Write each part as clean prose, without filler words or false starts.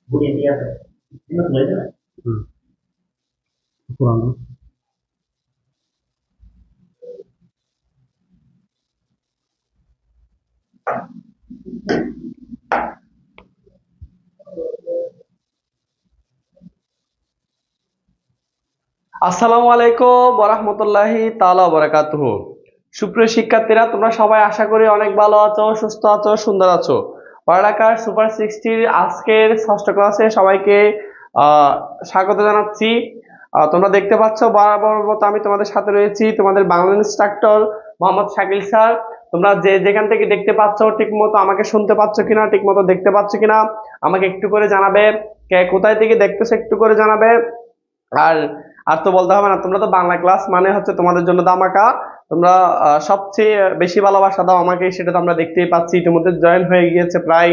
বুড়িয়ে দিয়ে আছে তুলে দেবে। পুরানো আসসালামু আলাইকুম ওয়া রাহমাতুল্লাহি তাআলা ওয়া বারাকাতুহু। সুপ্রিয় শিক্ষার্থীরা, তোমরা সবাই আশা করি অনেক ভালো আছো, সুস্থ আছো, সুন্দর আছো। পড়ালেখার সুপার 60 আজকের ষষ্ঠ ক্লাসে সবাইকে স্বাগত জানাচ্ছি। তোমরা দেখতে পাচ্ছ বরাবর মতো আমি তোমাদের সাথে রয়েছি, তোমাদের বাংলা ইনস্ট্রাক্টর মোহাম্মদ শাকিল স্যার। তোমরা যে যেখান থেকে দেখতে পাচ্ছ ঠিক মতো আমাকে শুনতে পাচ্ছ কিনা, ঠিক মতো দেখতে পাচ্ছ কিনা আমাকে একটু করে জানাবে। কে কোথায় থেকে দেখতেছো একটু করে জানাবে। আর আর তো বলতে হবে না, তোমরা তো বাংলা ক্লাস মানে হচ্ছে তোমাদের জন্য ধামাকা। তোমরা সবচেয়ে বেশি ভালোবাসা দাও আমাকে, সেটা তো আমরা দেখতেই পাচ্ছি। ইতিমধ্যে জয়েন হয়ে গিয়েছে প্রায়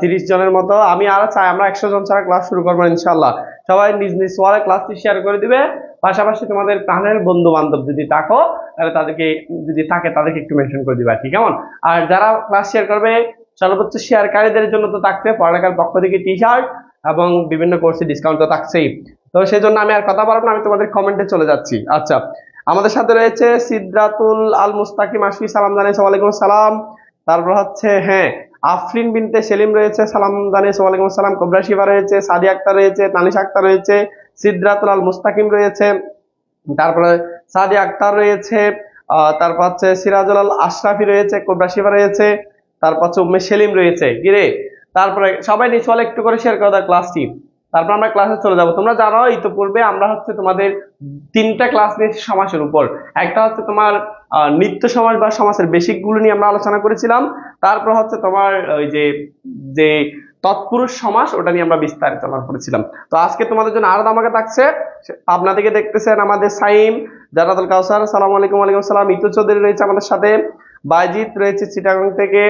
30 জনের মতো। আমি আরো চাই আমরা 100 জন ছাড়া ক্লাস শুরু করবো ইনশাল্লাহ। সবাই নিজ নিজ ওয়ালে ক্লাসটি শেয়ার করে দিবে। পাশাপাশি তোমাদের প্রাণের বন্ধু বান্ধব যদি থাকো তাহলে তাদেরকে, যদি থাকে তাদেরকে একটু মেনশন করে দিবা, ঠিক কেমন? আর যারা ক্লাস শেয়ার করবে সর্বোচ্চ শেয়ারকারীদের জন্য তো থাকছে পড়ালেখার পক্ষ থেকে টি-শার্ট এবং বিভিন্ন কোর্সে ডিসকাউন্ট তো থাকছেই। তো সেই জন্য আমি আর কথা বলবো না, আমি তোমাদের কমেন্টে চলে যাচ্ছি। আচ্ছা, আমাদের সাথে রয়েছে সিদ্রাতুল আল মুস্তাকিম আশফি, সালাম জানিয়েছে ওয়ালাইকুম সালাম। তারপর হচ্ছে হ্যাঁ আফরিন বিনতে সেলিম রয়েছে, সালাম জানিয়েছে ওয়ালাইকুম সালাম। কোবরা শিবা রয়েছে, সাদিয়া আক্তার রয়েছে, তানিশা আক্তার রয়েছে, সিদ্রাতুল আল মুস্তাকিম রয়েছে, তারপরে সাদিয়া আক্তার রয়েছে, তারপর হচ্ছে সিরাজুল আল আশরাফি রয়েছে, কোবরা শিবা রয়েছে, তারপর হচ্ছে উম্মে সেলিম রয়েছে। কিরে, তারপরে সবাই নিচে একটু করে শেয়ার করে দাও ক্লাসটি। তারপর আমরা ক্লাসে চলে যাব। তোমরা জানো ইতিপূর্বে আমরা হচ্ছে তোমাদের 3টা ক্লাস নিয়েছি সমাসের উপর। একটা হচ্ছে তোমার নিত্য সমাস বা সমাসের বেসিক গুলো নিয়ে আমরা আলোচনা করেছিলাম। তারপর হচ্ছে তোমার ওই যে যে তৎপুরুষ সমাস, ওটা নিয়ে আমরা বিস্তারিত আলোচনা করেছিলাম। তো আজকে তোমাদের জন্য আরো আমাকে থাকছে। পাবনা থেকে দেখতেছেন আমাদের সাইম, জান্নাতুল কাউসার, সালামু আলাইকুম। ওয়ালাইকুম সালাম। ইতু চৌধুরী রয়েছে আমাদের সাথে, বাইজিৎ রয়েছে চিটাগাং থেকে,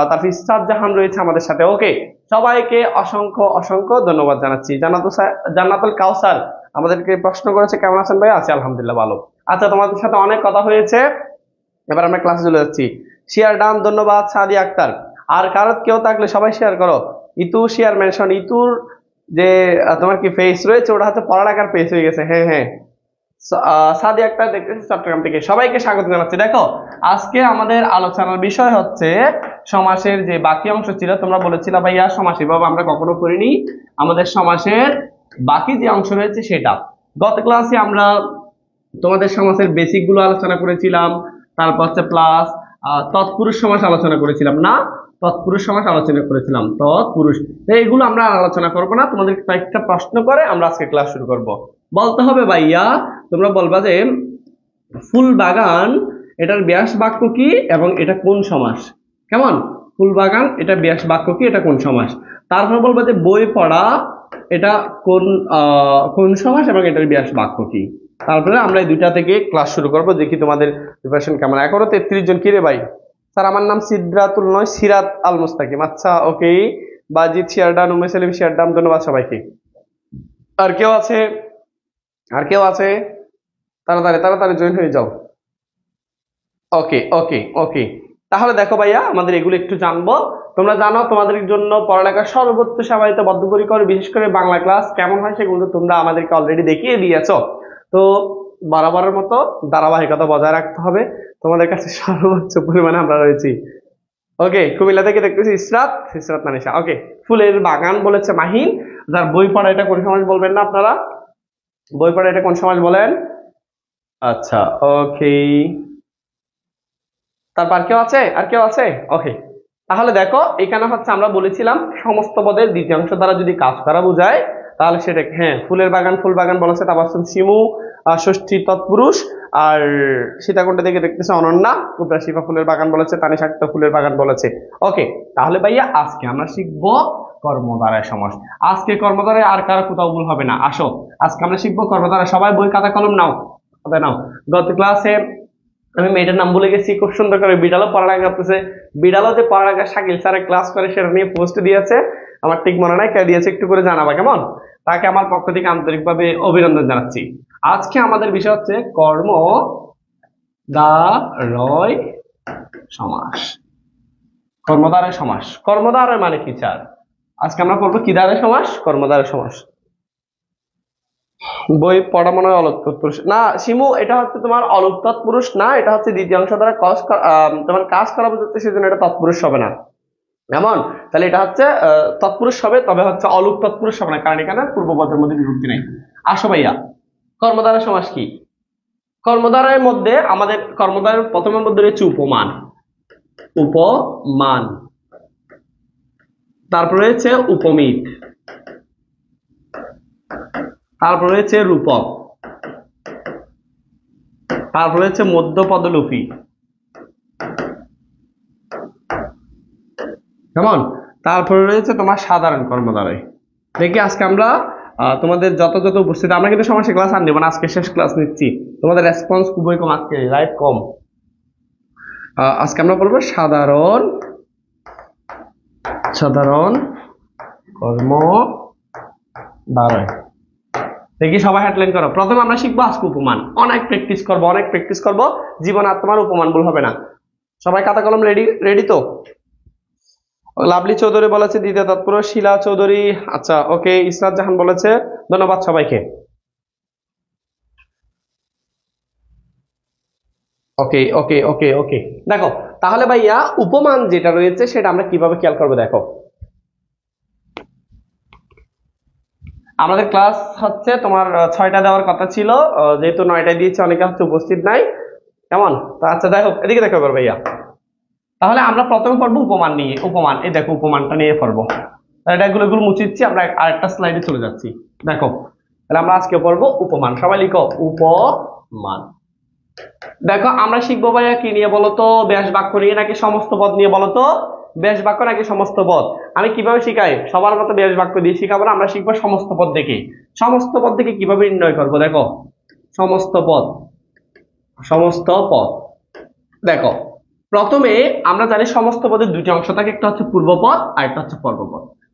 তারপর ইসরাত জাহান রয়েছে আমাদের সাথে। ওকে, সবাইকে অসংখ্য অসংখ্য ধন্যবাদ জানাচ্ছি। জান্নাতুল কাউসার আমাদেরকে প্রশ্ন করেছে কেমন আছেন ভাই? আছে আলহামদুলিল্লাহ ভালো। আচ্ছা, তোমাদের সাথে অনেক কথা হয়েছে, এবার আমরা ক্লাসে চলে যাচ্ছি। শেয়ার ডান, ধন্যবাদ সাদিয়া আক্তার। আর কারো কেউ থাকলে সবাই শেয়ার করো। Itu share mention. ইতুর যে তোমার কি ফেস রয়েছে ওটা হচ্ছে পড়ালেখার ফেস হয়ে গেছে। হ্যাঁ হ্যাঁ, সাদিয়া আক্তার দেখতেছি চট্টগ্রাম থেকে। সবাইকে স্বাগত জানাচ্ছি। দেখো, আজকে আমাদের আলোচনার বিষয় হচ্ছে সমাসের যে বাকি অংশ ছিল। তোমরা বলেছিলে ভাইয়া সমাস এভাবে আমরা কখনো করিনি, আমাদের সমাসের বাকি যে অংশ রয়েছে সেটা। গত ক্লাসে আমরা তোমাদের সমাসের বেসিক গুলো আলোচনা করেছিলাম, তারপর হচ্ছে প্লাস তৎপুরুষ সমাস আলোচনা করেছিলাম না, তৎপুরুষ সমাস আলোচনা করেছিলাম, তৎপুরুষ। এইগুলো আমরা আলোচনা করবো না, তোমাদের কয়েকটা প্রশ্ন করে আমরা আজকে ক্লাস শুরু করব। বলতে হবে ভাইয়া, তোমরা বলবা যে ফুল বাগান এটার ব্যাস বাক্য কি এবং এটা কোন সমাস। কেমন? ফুল বাগান এটা ব্যাস বাক্য কি, এটা কোন সমাস। তারপর বলবা যে বই পড়া এটা কোন কোন সমাস এবং এটার ব্যাস বাক্য কি। তারপরে আমরা এই দুইটা থেকে ক্লাস শুরু করব। দেখি তোমাদের প্রিপারেশন কেমন। এখনো 33 জন। কিরে ভাই? স্যার আমার নাম সিদ্রাতুল নয়, সিরাত আল মুস্তাকিম। আচ্ছা ওকে, বাজিদ শেয়ারডান, উম্মে সেলিম শেয়ারডান, ধন্যবাদ সবাইকে। আর কেউ আছে? আর কেউ আছে? তাড়াতাড়ি তাড়াতাড়ি জয়েন হয়ে যাও। ওকে ওকে ওকে, তাহলে দেখো ভাইয়া, আমাদের এগুলো একটু জানবো। তোমরা জানো তোমাদের জন্য পড়ালেখার সর্বোচ্চ সবাই তো বদ্ধপরিকর, বিশেষ করে বাংলা ক্লাস কেমন হয় সেগুলো তোমরা আমাদেরকে অলরেডি দেখিয়ে দিয়েছো। তো বরাবরের মতো ধারাবাহিকতা বজায় রাখতে হবে। তোমাদের কাছে সর্বোচ্চ পরিমাণে আমরা রয়েছি। ওকে, কুমিল্লা থেকে দেখতেছি ইসরাত, ইসরাত মানিশা। ওকে, ফুলের বাগান বলেছে মাহিন। যার বই পড়া এটা কোন সমাজ বলবেন না আপনারা? বই পড়া এটা কোন সমাজ বলেন? আচ্ছা ওকে, তারপর কেউ আছে? আর কেউ আছে? ওকে, তাহলে দেখো এখানে হচ্ছে আমরা বলেছিলাম সমস্ত পদের দ্বিতীয়াংশ দ্বারা যদি কাজ করা বোঝায় তাহলে সেটা হ্যাঁ ফুলের বাগান, ফুল বাগান বলেছে। তারপর শিমু ষষ্ঠী তৎপুরুষ। আর সীতাকুণ্ডে থেকে দেখতেছে অনন্যা, কুবরা শিফা ফুলের বাগান বলেছে, তানিশা আক্তার ফুলের বাগান বলেছে। ওকে, তাহলে ভাইয়া আজকে আমরা শিখবো কর্মধারয় সমাস। আজকে কর্মধারয় আর কারো কোথাও ভুল হবে না। আসো আজকে আমরা শিখবো কর্মধারয়। সবাই বই খাতা কলম নাও, নাও। গত ক্লাসে আমি মেয়েটার নাম ভুলে গেছি, খুব সুন্দর করে বিড়ালও পড়ালেখা করতেছে। বিড়ালও যে পড়ালেখা শাকিল স্যারের ক্লাস করে সেটা নিয়ে পোস্ট দিয়েছে, আমার ঠিক মনে নাই কে দিয়েছে, একটু করে জানাবা কেমন। তাকে আমার পক্ষ থেকে আন্তরিকভাবে অভিনন্দন জানাচ্ছি। আজকে আমাদের বিষয় হচ্ছে কর্ম দ্বারয় সমাস। কর্মদ্বারয় সমাস, কর্মদ্বারয় মানে কি স্যার? আজকে আমরা পড়বো কি দ্বারয় সমাস? কর্মদ্বারয় সমাস। বই পড়া মনে হয় অলুক তৎপুরুষ না শিমু, এটা হচ্ছে তোমার অলুক তৎপুরুষ না, এটা হচ্ছে দ্বিতীয় অংশ দ্বারা তোমার কাজ করা বোঝাচ্ছে, সেজন্য এটা তৎপুরুষ হবে না। এমন তাহলে এটা হচ্ছে তৎপুরুষ হবে, তবে হচ্ছে অলুক তৎপুরুষ হবে না, কারণ এখানে পূর্বপদের মধ্যে বিভক্তি নেই। আসো ভাইয়া, কর্মদ্বারয় সমাস কি? কর্মদ্বারয়ের মধ্যে আমাদের কর্মদ্বারের প্রথমের মধ্যে রয়েছে উপমান, উপমান, তারপর রয়েছে উপমিত, তারপর রয়েছে রূপক, তারপর রয়েছে মধ্যপদলোপী। কেমন? তারপরে রয়েছে তোমার সাধারণ কর্মদ্বারয়। দেখি আজকে আমরা তোমাদের যত যত উপস্থিত, আমরা কিন্তু সমাসের ক্লাস আর নেব না, আজকে শেষ ক্লাস নিচ্ছি, তোমাদের রেসপন্স খুবই কম আজকে, রাইট কম। আজকে আমরা বলবো সাধারণ সাধারণ কর্মদ্বারয়। দেখি সবাই হেডলাইন করো। প্রথমে আমরা শিখবো আজকে উপমান, অনেক প্র্যাকটিস করব, জীবনে আর তোমার উপমান ভুল হবে না। সবাই খাতা কলম রেডি? রেডি তো? লাভলি চৌধুরী বলেছে দ্বিতীয় তৎপুরুষ, শিলা চৌধুরী, আচ্ছা ওকে, ইসরাত জাহান বলেছে, ধন্যবাদ সবাইকে। ওকে ওকে ওকে ওকে, দেখো তাহলে ভাইয়া উপমান যেটা রয়েছে সেটা আমরা কিভাবে খেয়াল করবো। দেখো আমাদের ক্লাস হচ্ছে তোমার 6টা দেওয়ার কথা ছিল, যেহেতু 9টায় দিয়েছে, অনেকে হচ্ছে উপস্থিত নাই। কেমন? তো আচ্ছা দেখো এদিকে দেখো এবার ভাইয়া, তাহলে আমরা প্রথমে পড়বো উপমান নিয়ে। উপমান, এই দেখো উপমানটা নিয়ে পড়বো। এটা এগুলো মুছিচ্ছি, আমরা আরেকটা স্লাইডে চলে যাচ্ছি। দেখো তাহলে আমরা আজকে পড়বো উপমান, সবাই লিখো উপমান। দেখো আমরা শিখবো ভাইয়া কি নিয়ে বলতো? ব্যাস বাক্য নিয়ে নাকি সমস্ত পদ নিয়ে বলতো? ব্যাস বাক্য নাকি সমস্ত পদ? আমি কিভাবে শিখাই? সবার মতো ব্যাস বাক্য দিয়ে শিখাবো না, আমরা শিখবো সমস্ত পদ দেখে। সমস্ত পদ দেখে কিভাবে নির্ণয় করবো? দেখো সমস্ত পদ, সমস্ত পদ। দেখো প্রথমে আমরা জানি সমস্ত পদের দুটি অংশ থাকে, একটা হচ্ছে পূর্বপদ আর একটা হচ্ছে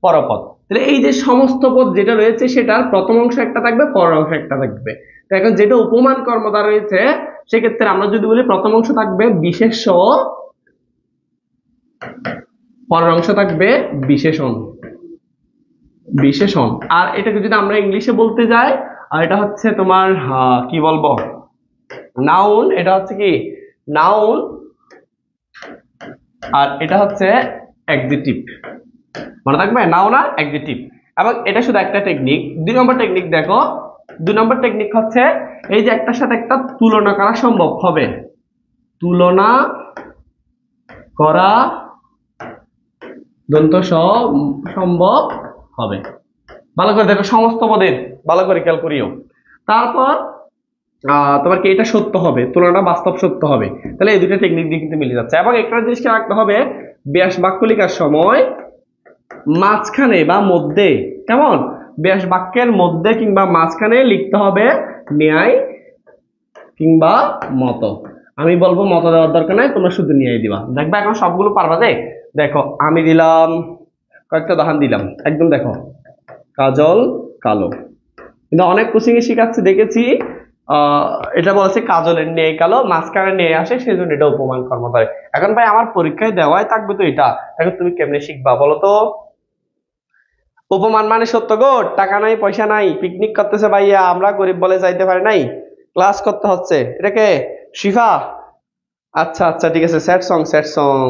পরপদ। তাহলে এই যে সমস্ত পদ যেটা রয়েছে সেটার প্রথম অংশ একটা থাকবে, পরের অংশ একটা থাকবে। তো এখন যেটা উপমান কর্মদ্বার রয়েছে, সেক্ষেত্রে আমরা যদি বলি প্রথম অংশ থাকবে বিশেষ্য, পরের অংশ থাকবে বিশেষণ। বিশেষণ, আর এটাকে যদি আমরা ইংলিশে বলতে যাই, আর এটা হচ্ছে তোমার কি বলবো, নাউন। এটা হচ্ছে কি নাউন, আর এটা হচ্ছে অ্যাডজেক্টিভ। মনে থাকবে, নাউন আর অ্যাডজেক্টিভ। এবং এটা শুধু একটা টেকনিক। 2 নম্বর টেকনিক দেখো, 2 নম্বর টেকনিক হচ্ছে এই যে একটার সাথে একটা তুলনা করা সম্ভব হবে, তুলনা করা দন্ত সম্ভব হবে। ভালো করে দেখো, সমস্ত পদের ভালো করে খেয়াল করিও। তারপর তোমার কি এটা সত্য হবে, তুলনা বাস্তব সত্য হবে। তাহলে এই দুটো টেকনিক দিয়ে কিন্তু মিলে যাচ্ছে। এবং একটা জিনিস খেয়াল রাখতে হবে, ব্যাস বাক্য লেখার সময় মাঝখানে বা মধ্যে, কেমন, ব্যাস বাক্যের মধ্যে কিংবা মাঝখানে লিখতে হবে ন্যায় কিংবা মত। আমি বলবো মত দেওয়ার দরকার নাই, তোমরা শুধু ন্যায় দিবা। দেখবা এখন সবগুলো পারবা যে। দেখো আমি দিলাম কয়েকটা উদাহরণ দিলাম, একদম দেখো কাজল কালো, কিন্তু অনেক কোচিং এ শিখাচ্ছে দেখেছি এটা বলছে কাজলের ন্যায় কালো, মাঝখানে ন্যায় আসে, সেই জন্য এটা উপমান কর্মদ্বার। এখন ভাই আমার পরীক্ষায় দেওয়াই থাকবে তো এটা, এখন তুমি কেমনে শিখবা বলো তো? উপমান মানে সত্য গো, টাকা নাই পয়সা নাই, পিকনিক করতেছে ভাইয়া, আমরা গরিব বলে যাইতে পারি নাই, ক্লাস করতে হচ্ছে। এটাকে শিফা? আচ্ছা আচ্ছা ঠিক আছে, স্যাড সং।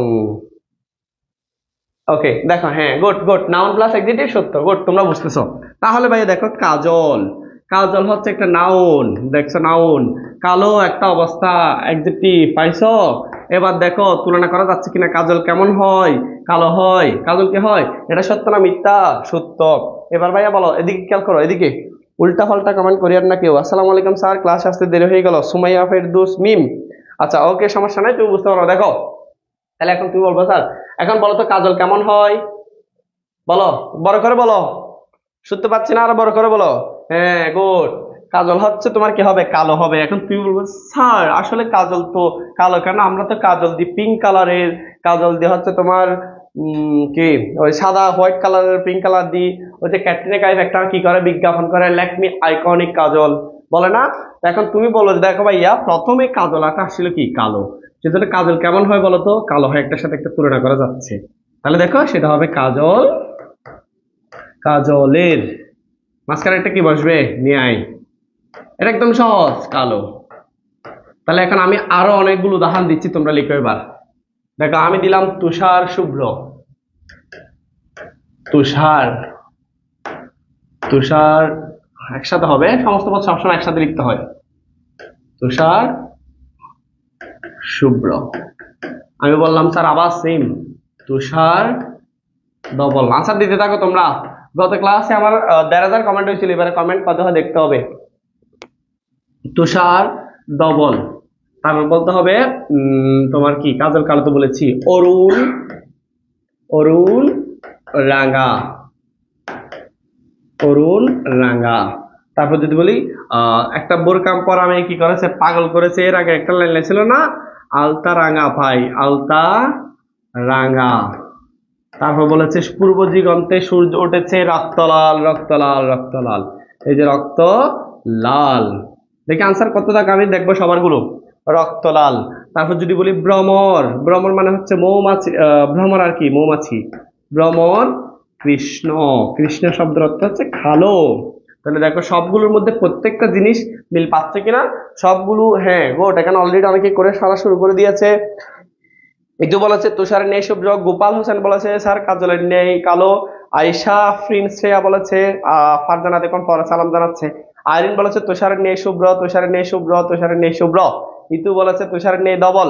ওকে দেখো, হ্যাঁ good good, noun plus adjective সত্য, গুড, তোমরা বুঝতেছো। তাহলে ভাইয়া দেখো কাজল, কাজল হচ্ছে একটা নাউন, দেখছো নাউন, কালো একটা অবস্থা অ্যাডজেক্টিভ, পাইছো? এবার দেখো তুলনা করা যাচ্ছে কিনা, কাজল কেমন হয়? কালো হয়। কাজল কি হয়? এটা সত্য না মিথ্যা? সত্য। এবার ভাইয়া বলো, এদিকে খেয়াল করো, এদিকে উল্টা পাল্টা কমেন্ট করিয়ার না কেউ। আসসালামু আলাইকুম স্যার, ক্লাস আসতে দেরি হয়ে গেল, সুমাইয়া ফেরদৌস মিম। আচ্ছা ওকে, সমস্যা নাই, তুমি বুঝতে পারো। দেখো তাহলে এখন তুমি বলবো স্যার, এখন বলো তো কাজল কেমন হয়? বলো, বড় করে বলো, শুনতে পাচ্ছি না, আরো বড় করে বলো। হ্যাঁ গুড, কাজল হচ্ছে তোমার কি হবে? কালো হবে। এখন তুমি বলবো স্যার আসলে কাজল তো কালো কেন? আমরা তো কাজল দিই পিঙ্ক কালারের, কাজল দিয়ে হচ্ছে তোমার কি ওই সাদা হোয়াইট কালারের পিঙ্ক কালার দিই। ওই যে ক্যাটরিনা কাইফ একটা কি করে বিজ্ঞাপন করে, ল্যাকমি আইকনিক কাজল, বলে না? তো এখন তুমি বলো যে দেখো ভাইয়া প্রথমে কাজলাটা আসলে কি কালো, সেজন্য কাজল কেমন হয় বলো তো? কালো হয়, একটার সাথে একটা তুলনা করা যাচ্ছে। তাহলে দেখো সেটা হবে কাজল, কাজলের মাঝখানে একটা কি বসবে? ন্যায়। এটা একদম সহজ, কালো। তাহলে এখন আমি আরো অনেকগুলো উদাহরণ দিচ্ছি, তোমরা লিখো এবার। দেখো আমি দিলাম তুষার শুভ্র, তুষার, তুষার একসাথে হবে, সমস্ত পদ সবসময় একসাথে লিখতে হয়। তুষার শুভ্র। আমি বললাম স্যার আবার সেম, তুষার ডবল। আনসার দিতে থাকো তোমরা। গত ক্লাসে আমার ১,৫০০ কমেন্ট হয়েছিল, এবারে কমেন্ট কত হয় দেখতে হবে। তুষার ডবল, তারপর বলতে হবে তোমার কি কাজল কালো তো বলেছি, অরুণ, অরুণ রাঙা, অরুণ রাঙা। তারপর যদি বলি একটা বোরকাম পরা মেয়ে কি করেছে? পাগল করেছে। এর আগে একটা লাইন ছিল না, আলতা রাঙা ভাই, আলতা রাঙা। তারপর বলেছে পূর্ব দিগন্তে সূর্য উঠেছে রক্তলাল, রক্তলাল, রক্তলাল। এই যে রক্ত লাল, দেখি আনসার কত থাকে আমি দেখবো সবার গুলো। রক্তলাল। তারপর যদি বলি ভ্রমর, ভ্রমর মানে হচ্ছে মৌমাছি, ভ্রমর আর কি মৌমাছি। ভ্রমর কৃষ্ণ, কৃষ্ণ শব্দের অর্থ হচ্ছে কালো। তাহলে দেখো সবগুলোর মধ্যে প্রত্যেকটা জিনিস মিল পাচ্ছে কিনা সবগুলো। হ্যাঁ গোট, এখানে অলরেডি অনেকে করে সারা শুরু করে দিয়েছে। একটু বলেছে তুষারের নেই শুভ্র, গোপাল হোসেন বলেছে স্যার কাজলের নেই কালো, আয়েশা আফরিন শ্রেয়া বলেছে ফারজানা দেখুন পরে সালাম জানাচ্ছে। আইরিন বলেছে তুষারের নেই শুভ্র, তুষারের নেই শুভ্র, তুষারের নেই শুভ্র। ইতু বলেছে তুষারের নেই ডবল।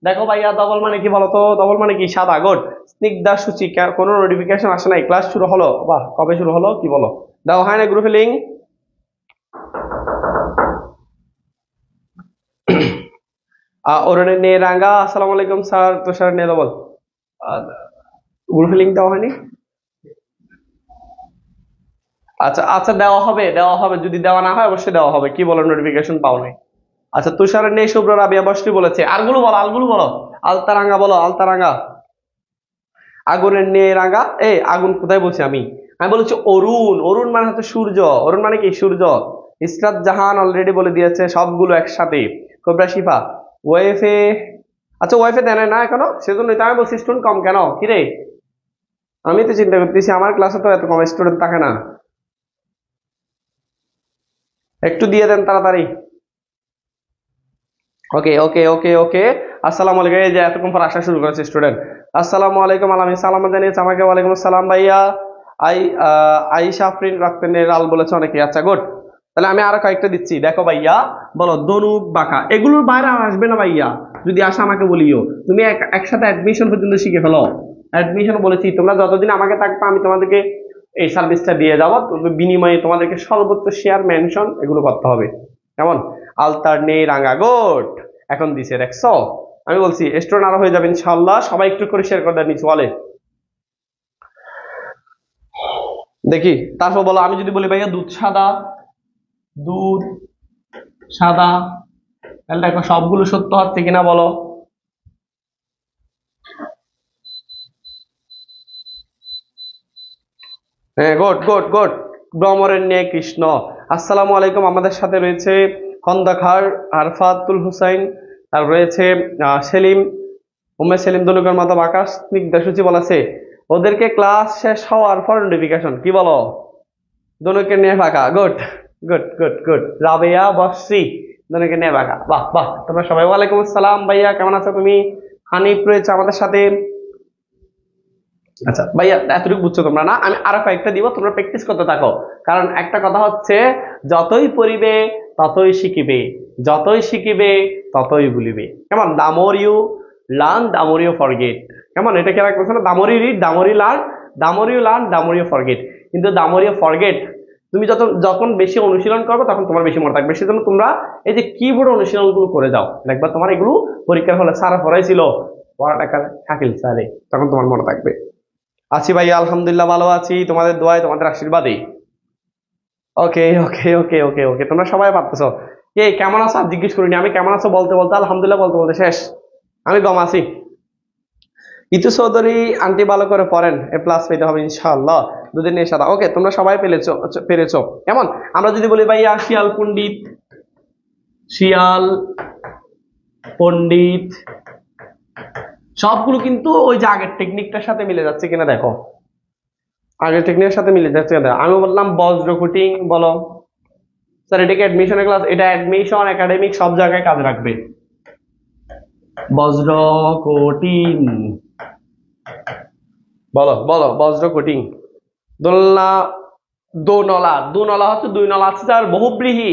দেখো ভাইয়া ডবল মানে কি বলতো? ডবল মানে কি সাদা। গোট। স্নিগ্ধা সূচি, কোনো নোটিফিকেশন আসে নাই, ক্লাস শুরু হলো? বাহ, কবে শুরু হলো কি বলো? দাও হয় না গ্রুপে লিঙ্ক? অরুণের নেই রাঙ্গা, আসসালামু আলাইকুম স্যার, তুষারের নেই ডবল। গ্রুপে লিঙ্ক দেওয়া হয়নি? আচ্ছা আচ্ছা, দেওয়া হবে, দেওয়া হবে। যদি দেওয়া না হয় অবশ্যই দেওয়া হবে। কি বলো, নোটিফিকেশন পাও নাই? আচ্ছা, তুষারের নেই শুভ্র, রাবিয়া বসরি বলেছে। আরগুলো বলো, আলগুলো বলো। আলতারাঙ্গা বলো, আলতারাঙ্গা। আগুনের নেই রাঙ্গা, আগুন কোথায় বলছি আমি? আমি বলেছি অরুণ, অরুণ মানে হচ্ছে সূর্য। অরুণ মানে কি? সূর্য। ইসরাত জাহান অলরেডি বলে দিয়েছে সবগুলো একসাথে। কোবরা শিফা ওয়েফে, আচ্ছা ওয়েফে দেয় না এখনো, সেজন্যই তো আমি বলছি স্টুডেন্ট কম কেন। কিরে, আমি তো চিন্তা করতেছি আমার ক্লাসে তো এত কম স্টুডেন্ট থাকে না। একটু দিয়ে দেন তাড়াতাড়ি। ওকে ওকে ওকে ওকে। আসসালামু আলাইকুম। এই যে এতক্ষণ পর আসা শুরু করেছে স্টুডেন্ট। আসসালামু আলাইকুম, আলামিন সালাম জানিয়েছে আমাকে। ওয়ালাইকুম আসসালাম ভাইয়া। আই আইশা আফরিন রক্তের লাল বলেছে অনেকে। আচ্ছা গুড। তাহলে আমি আরো কয়েকটা দিচ্ছি, দেখো ভাইয়া। বলো দনুক বাঁকা, এগুলোর বাইরে আর আসবে না ভাইয়া। যদি আসে আমাকে বলিও। তুমি একসাথে অ্যাডমিশন পর্যন্ত শিখে ফেলো। অ্যাডমিশন বলেছি, তোমরা যতদিন আমাকে থাকবে আমি তোমাদেরকে এই সার্ভিসটা দিয়ে যাবো। বিনিময়ে তোমাদেরকে সর্বোচ্চ শেয়ার মেনশন এগুলো করতে হবে। কেমন? আলতার নেই রাঙা, গোট। এখন দিছে দেখছো? আমি বলছি স্টুডেন্ট আরো হয়ে যাবে ইনশাআল্লাহ। সবাই একটু করে শেয়ার করে দেন নিচে বলে দেখি। তারপর বলো, আমি যদি বলি ভাইয়া দুধ সাদা, দুধ সাদা, তাহলে দেখো সবগুলো সত্য হচ্ছে কিনা বলো। হ্যাঁ গুড গুড গুড। ভ্রমরের নেই কৃষ্ণ। আসসালামু আলাইকুম। আমাদের সাথে রয়েছে খন্দকার আরফাতুল হুসাইন, আর রয়েছে সেলিম, উম্মে সেলিম, দনুকের মাধব, আকাশ, স্নিগ্ধা সূচি বলেছে ওদেরকে ক্লাস শেষ হওয়ার পর নোটিফিকেশন। কি বলো? দনুকে নিয়ে ফাঁকা। Good good good good. Rabia Basri, দনুকে নিয়ে ফাঁকা। বাহ বাহ, তোমরা সবাই। ওয়ালাইকুম আসসালাম ভাইয়া, কেমন আছো তুমি? হানিফ রয়েছে আমাদের সাথে। আচ্ছা ভাইয়া, এতটুকু বুঝছো তোমরা না? আমি আরো কয়েকটা দিব, তোমরা প্র্যাকটিস করতে থাকো। কারণ একটা কথা হচ্ছে, যতই পড়িবে ততই শিখিবে, যতই শিখিবে ততই ভুলিবে। কেমন? The more you learn the more you forget. কেমন? এটা কেন করছো না? The more you read, the more you learn, the more you learn, the more you forget. কিন্তু দামোর ইউ ফরগেট তুমি যখন বেশি অনুশীলন করবে তখন তোমার বেশি মনে থাকবে। সেজন্য তোমরা এই যে কিবোর্ড অনুশীলন গুলো করে যাও, দেখবা তোমার এগুলো পরীক্ষার হলে স্যার পড়াইছিল পড়াটা শাকিল স্যারে, তখন তোমার মনে থাকবে। আছি ভাই, আলহামদুলিল্লাহ ভালো আছি, তোমাদের দোয়ায় তোমাদের আশীর্বাদে। ওকে ওকে ওকে ওকে ওকে, তোমরা সবাই পারতেছো। কেমন আছো আর জিজ্ঞেস করিনি, আমি কেমন আছো বলতে বলতে আলহামদুলিল্লাহ বলতে বলতে শেষ। আমি দম আছি। ইতু চৌধুরী আন্টি ভালো করে পড়েন, এ প্লাস পেতে হবে ইনশাআল্লাহ। দুদিন নিয়ে সাদা। ওকে, তোমরা সবাই পেরেছো পেরেছো। কেমন? আমরা যদি বলি ভাইয়া শিয়াল পণ্ডিত, শিয়াল, পণ্ডিত, সবগুলো কিন্তু ওই যে আগের টেকনিকটার সাথে মিলে যাচ্ছে কিনা দেখো, আগের টেকনিকের সাথে মিলে যাচ্ছে কিনা। আমি বললাম বজ্র কোটিং, বলো স্যার এটা কি অ্যাডমিশনের ক্লাস? এটা অ্যাডমিশন, একাডেমিক সব জায়গায় কাজে রাখবে। বজ্র কোটিং, বলো বলো বজ্র কোটিং। দোলনা, দোনলা, দুনলা হচ্ছে দুই নলা আছে যার, বহুব্রীহি,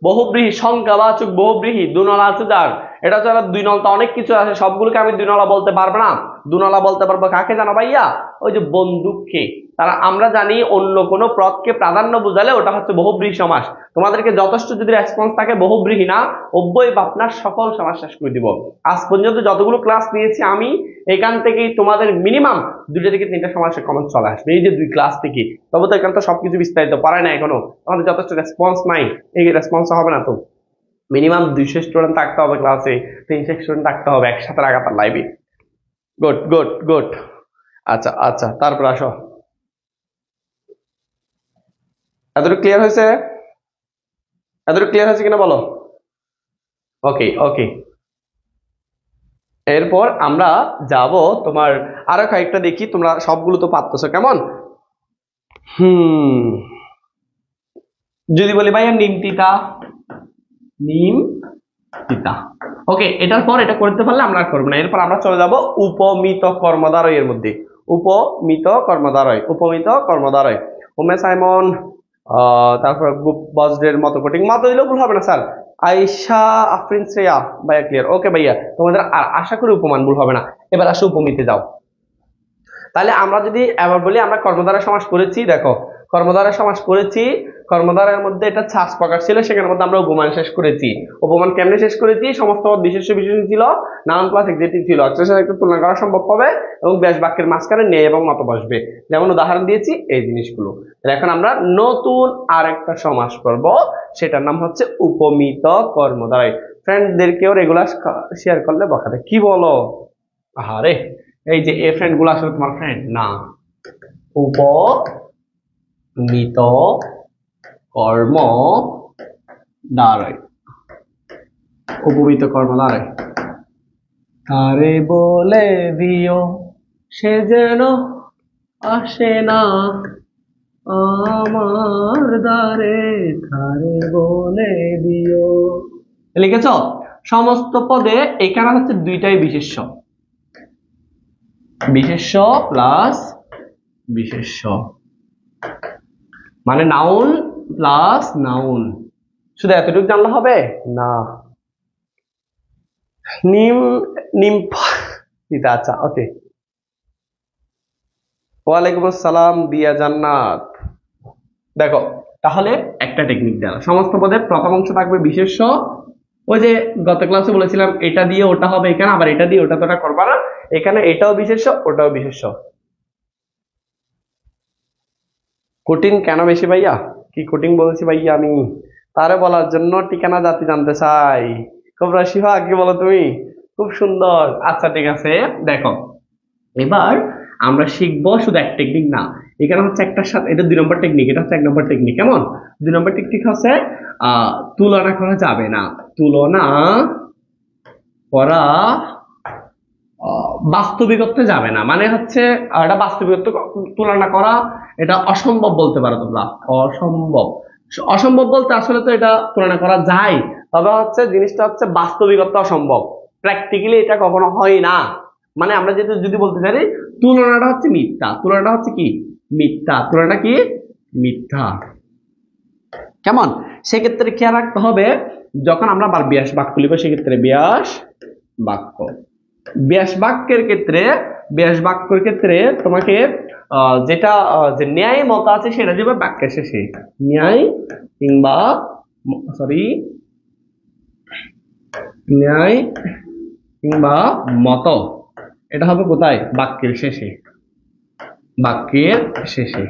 বহুব্রীহি সংখ্যাবাচক বহুব্রীহি, দুনলা আছে যার, এটা ছাড়া দুই নলতা অনেক কিছু আছে, সবগুলোকে আমি দুই নলা বলতে পারবো না। দুনলা বলতে পারবো কাকে জানো ভাইয়া? ওই যে বন্দুককে। তারা আমরা জানি অন্য কোনো পদকে প্রাধান্য বোঝালে ওটা হচ্ছে বহুব্রীহি সমাস। তোমাদেরকে যথেষ্ট যদি রেসপন্স থাকে বহুব্রীহি না অব্যয় বা আপনার সকল সমাস শেষ করে দিব। আজ পর্যন্ত যতগুলো ক্লাস নিয়েছি আমি, এখান থেকেই তোমাদের মিনিমাম 2টা থেকে 3টা সমাসের কমন চলে আসবে এই যে 2 ক্লাস থেকে। তবে তো এখানে তো সবকিছু বিস্তারিত পড়ায় না এখনো, তোমাদের যথেষ্ট রেসপন্স নাই, এই রেসপন্স হবে না তো। মিনিমাম 200 স্টুডেন্ট থাকতে হবে ক্লাসে, 300 স্টুডেন্ট থাকতে হবে একসাথে লাগাতার লাইভে। Good good good. আচ্ছা আচ্ছা, তারপর আসো, এতটুকু ক্লিয়ার হয়েছে? এতটুকু ক্লিয়ার হয়েছে কিনা বলো? ওকে ওকে। এরপর আমরা যাব তোমার আরো কয়েকটা দেখি, তোমরা সবগুলো তো পারতেছো কেমন। যদি বলি ভাইয়া নিম তিতা, নিম তিতা, ওকে। এটার পর এটা করতে পারলে আমরা আর করবো না। এরপর আমরা চলে যাব উপমিত কর্মদ্বারয় এর মধ্যে। উপমিত কর্মদ্বারয়, উপমিত কর্মদ্বারয়, হোমে সাইমন, তারপর বজ্রের মতো কোটিং, মতো দিলেও ভুল হবে না স্যার। আয়েশা আফরিন শ্রেয়া ভাইয়া ক্লিয়ার, ওকে ভাইয়া তোমাদের আশা করি উপমান ভুল হবে না। এবার আসো উপমিতে যাও। তাহলে আমরা যদি এবার বলি আমরা কর্মদ্বারা সমাস করেছি, দেখো কর্মদ্বারা সমাস করেছি, কর্মদ্বারের মধ্যে এটা 6 প্রকার ছিল, সেখানের মধ্যে আমরা উপমান শেষ করেছি। উপমান কেমনে শেষ করেছি? সমস্ত বিশেষ্য বিশেষণ ছিল, নাউন প্লাস এক্সিটিভ ছিল, অর্থের সাথে একটু তুলনা করা সম্ভব হবে এবং ব্যাস বাক্যের মাঝখানে ন্যায় এবং মত বসবে। যেমন উদাহরণ দিয়েছি এই জিনিসগুলো। এখন আমরা নতুন আরেকটা সমাস করব, সেটার নাম হচ্ছে উপমিত কর্মদ্বারয়। ফ্রেন্ডদেরকেও রেগুলার শেয়ার করলে বকাতে, কি বলো? আরে এই যে এই ফ্রেন্ড গুলো আসলে তোমার ফ্রেন্ড না। উপমিত কর্ম দ্বারায়, উপমিত কর্ম দ্বারায়, তারে বলে দিও সে যেন আসে না আমার দ্বারে, তারে বলে দিও। লিখেছ? সমস্ত পদে এখানে হচ্ছে 2টাই বিশেষ্য, বিশেষ্য প্লাস বিশেষ্য, মানে নাউন প্লাস নাউন। শুধু এতটুকু জানলে হবে না। নিম, নিম আচ্ছা ওকে। ওয়ালাইকুম আসসালাম দিয়া জান্নাত। দেখো তাহলে একটা টেকনিক দেওয়া, সমস্ত পদের প্রথম অংশ থাকবে বিশেষ্য, ওই যে গত ক্লাসে বলেছিলাম এটা দিয়ে ওটা হবে এখানে, আবার এটা দিয়ে ওটা তো করবা না, এখানে এটাও বিশেষ্য ওটাও বিশেষ্য। কঠিন কেন বেশি ভাইয়া? কি কঠিন বলেছি ভাইয়া আমি? তারে বলার জন্য ঠিকানা জাতি জানতে চাই। কোবরা শিফা কি বলো তুমি? খুব সুন্দর। আচ্ছা ঠিক আছে, দেখো এবার আমরা শিখবো শুধু এক টেকনিক না, এখানে হচ্ছে একটার সাথে, এটা 2 নম্বর টেকনিক, এটা হচ্ছে 1 নম্বর টেকনিক। কেমন? 2 নম্বর টেকনিক হচ্ছে তুলনা করা যাবে না, তুলনা করা বাস্তবিকত্ব যাবে না, মানে হচ্ছে এটা বাস্তবিকত্ব তুলনা করা এটা অসম্ভব বলতে পারো তোমরা, অসম্ভব। অসম্ভব বলতে আসলে তো এটা তুলনা করা যায়, তবে হচ্ছে জিনিসটা হচ্ছে বাস্তবিকত্ব অসম্ভব, প্র্যাকটিক্যালি এটা কখনো হয় না। মানে আমরা যদি বলতে চাই তুলনাটা হচ্ছে মিথ্যা, তুলনাটা হচ্ছে কি মিথ্যা, তুলনাটা কি মিথ্যা। কেমন? সেক্ষেত্রে খেয়াল রাখতে হবে যখন আমরা আবার ব্যাস বাক্য লিখবো, সেক্ষেত্রে ব্যাস বাক্য, ব্যাস বাক্যের ক্ষেত্রে, ব্যাস বাক্যের ক্ষেত্রে তোমাকে যেটা যে ন্যায় মত আছে সেটা দিবে বাক্যের শেষে, ন্যায় কিংবা সরি ন্যায় কিংবা মত, এটা হবে কোথায়? বাক্যের শেষে, বাক্যের শেষে।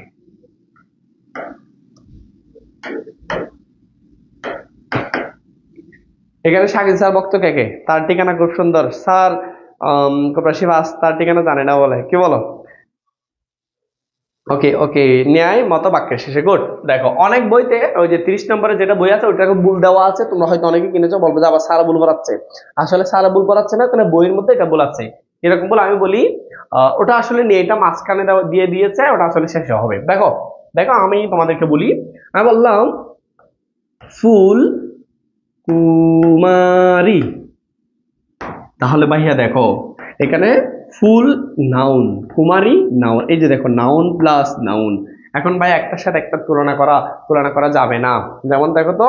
এখানে শাকিল স্যার বক্তব্য কে? তার ঠিকানা খুব সুন্দর স্যার। কোবরা শিবাস তার ঠিকানা জানে না বলে, কি বলো? ওকে ওকে, ন্যায় মত বাক্যের শেষে। গুড। দেখো অনেক বইতে ওই যে 30 নম্বরে যেটা বই আছে ওটাকে ভুল দেওয়া আছে, তোমরা হয়তো অনেকে কিনেছো, বলবে যে আবার সারা ভুল পড়াচ্ছে। আসলে সারা ভুল পড়াচ্ছে না, কারণ বইয়ের মধ্যে এটা ভুল আছে। এরকম বলে আমি বলি ওটা আসলে নিয়ে এটা মাঝখানে দিয়ে দিয়েছে, ওটা আসলে শেষে হবে। দেখো দেখো আমি তোমাদেরকে বলি, আমি বললাম ফুল কুমারী, তাহলে ভাইয়া দেখো এখানে ফুল নাউন, কুমারী নাউন, এই যে দেখো নাউন প্লাস নাউন। এখন ভাই একটার সাথে একটা তুলনা করা যাবে না। যেমন দেখো তো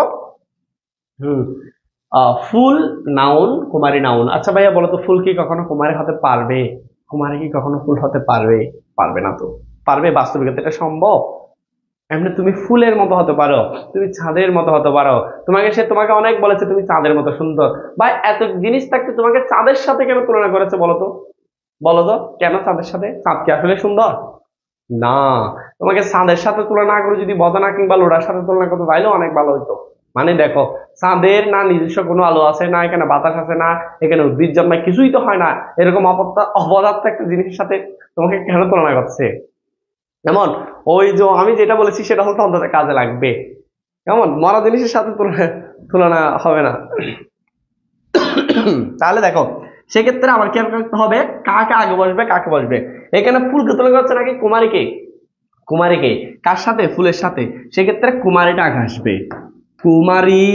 ফুল নাউন কুমারী নাউন। আচ্ছা ভাইয়া বলো তো ফুল কি কখনো কুমারী হতে পারবে? কুমারী কি কখনো ফুল হতে পারবে? পারবে না তো। পারবে? বাস্তবিকতা এটা সম্ভব? এমনি তুমি ফুলের মতো হতে পারো, তুমি চাঁদের মতো হতে পারো। তোমাকে অনেক বলেছে তুমি চাঁদের মতো সুন্দর। ভাই এত জিনিস থাকতে তোমাকে চাঁদের সাথে কেন তুলনা করেছে বলো তো? বলো তো কেন চাঁদের সাথে? চাঁদ কি আসলে সুন্দর? না। তোমাকে চাঁদের সাথে তুলনা না করে যদি বদনা কিংবা লোড়ার সাথে তুলনা করতে তাইলেও অনেক ভালো হইতো। মানে দেখো চাঁদের না নিজস্ব কোনো আলো আছে, না এখানে বাতাস আছে, না এখানে উদ্ভিদ জন্মায়, কিছুই তো হয় না। এরকম অপদার্থ একটা জিনিসের সাথে তোমাকে কেন তুলনা করছে? যেমন ওই যে আমি যেটা বলেছি সেটা হয়তো অন্তত কাজে লাগবে। কেমন মরা জিনিসের সাথে তুলনা হবে না। তাহলে দেখো সেক্ষেত্রে আমার কি করতে হবে, কাকে আগে বসবে কাকে বসবে। এখানে ফুলকে তুলনা করছে নাকি কুমারীকে? কুমারীকে কার সাথে? ফুলের সাথে। সেক্ষেত্রে কুমারীটা আগে আসবে, কুমারী।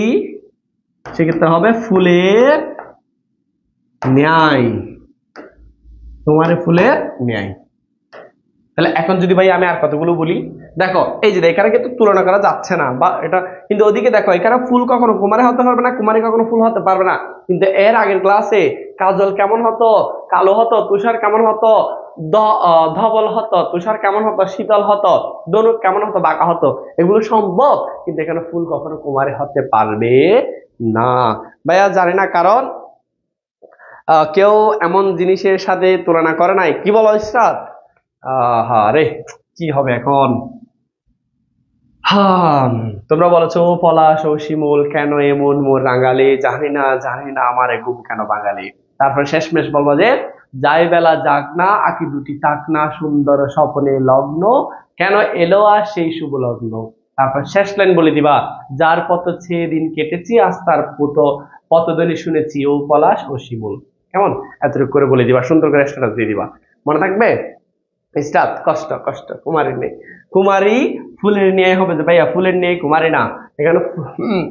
সেক্ষেত্রে হবে ফুলের ন্যায়, কুমারী ফুলের ন্যায়। তাহলে এখন যদি ভাই আমি আর কতগুলো বলি, দেখো এই যে এখানে কিন্তু তুলনা করা যাচ্ছে না, বা এটা কিন্তু ওদিকে দেখো এখানে ফুল কখনো কুমারী হতে পারবে না, কুমারী কখনো ফুল হতে পারবে না। কিন্তু এর আগের ক্লাসে কাজল কেমন হতো? কালো হতো। তুষার কেমন হতো? ধবল হতো। তুষার কেমন হতো? শীতল হতো। দনুক কেমন হতো? বাঁকা হতো। এগুলো সম্ভব, কিন্তু এখানে ফুল কখনো কুমারী হতে পারবে না। ভাইয়া জানি না, কারণ কেউ এমন জিনিসের সাথে তুলনা করে নাই। কি বলো ইসরাত? আহা রে, কি হবে এখন? হাম, তোমরা বলেছো পলাশ ও শিমুল কেন এমন মোর রাঙালি, জানি না আমার ঘুম কেন বাঙালি। তারপর শেষমেশ বলবো যে যাই বেলা যাক না আঁকি দুটি তাক না, সুন্দর স্বপ্নে লগ্ন কেন এলো আর সেই শুভ লগ্ন। তারপর শেষ লাইন বলে দিবা, যার পথ ছেয়ে দিন কেটেছি আজ তার পতধ্বনি শুনেছি ও পলাশ ও শিমুল। কেমন? এতটুকু করে বলে দিবা, সুন্দর করে স্ট্যাটাস দিয়ে দিবা। মনে থাকবে? স্টার্ট। কষ্ট কষ্ট, কুমারী নেই। কুমারী ফুলের ন্যায় হবে যে ভাইয়া, ফুলের নেই কুমারী না। এখানে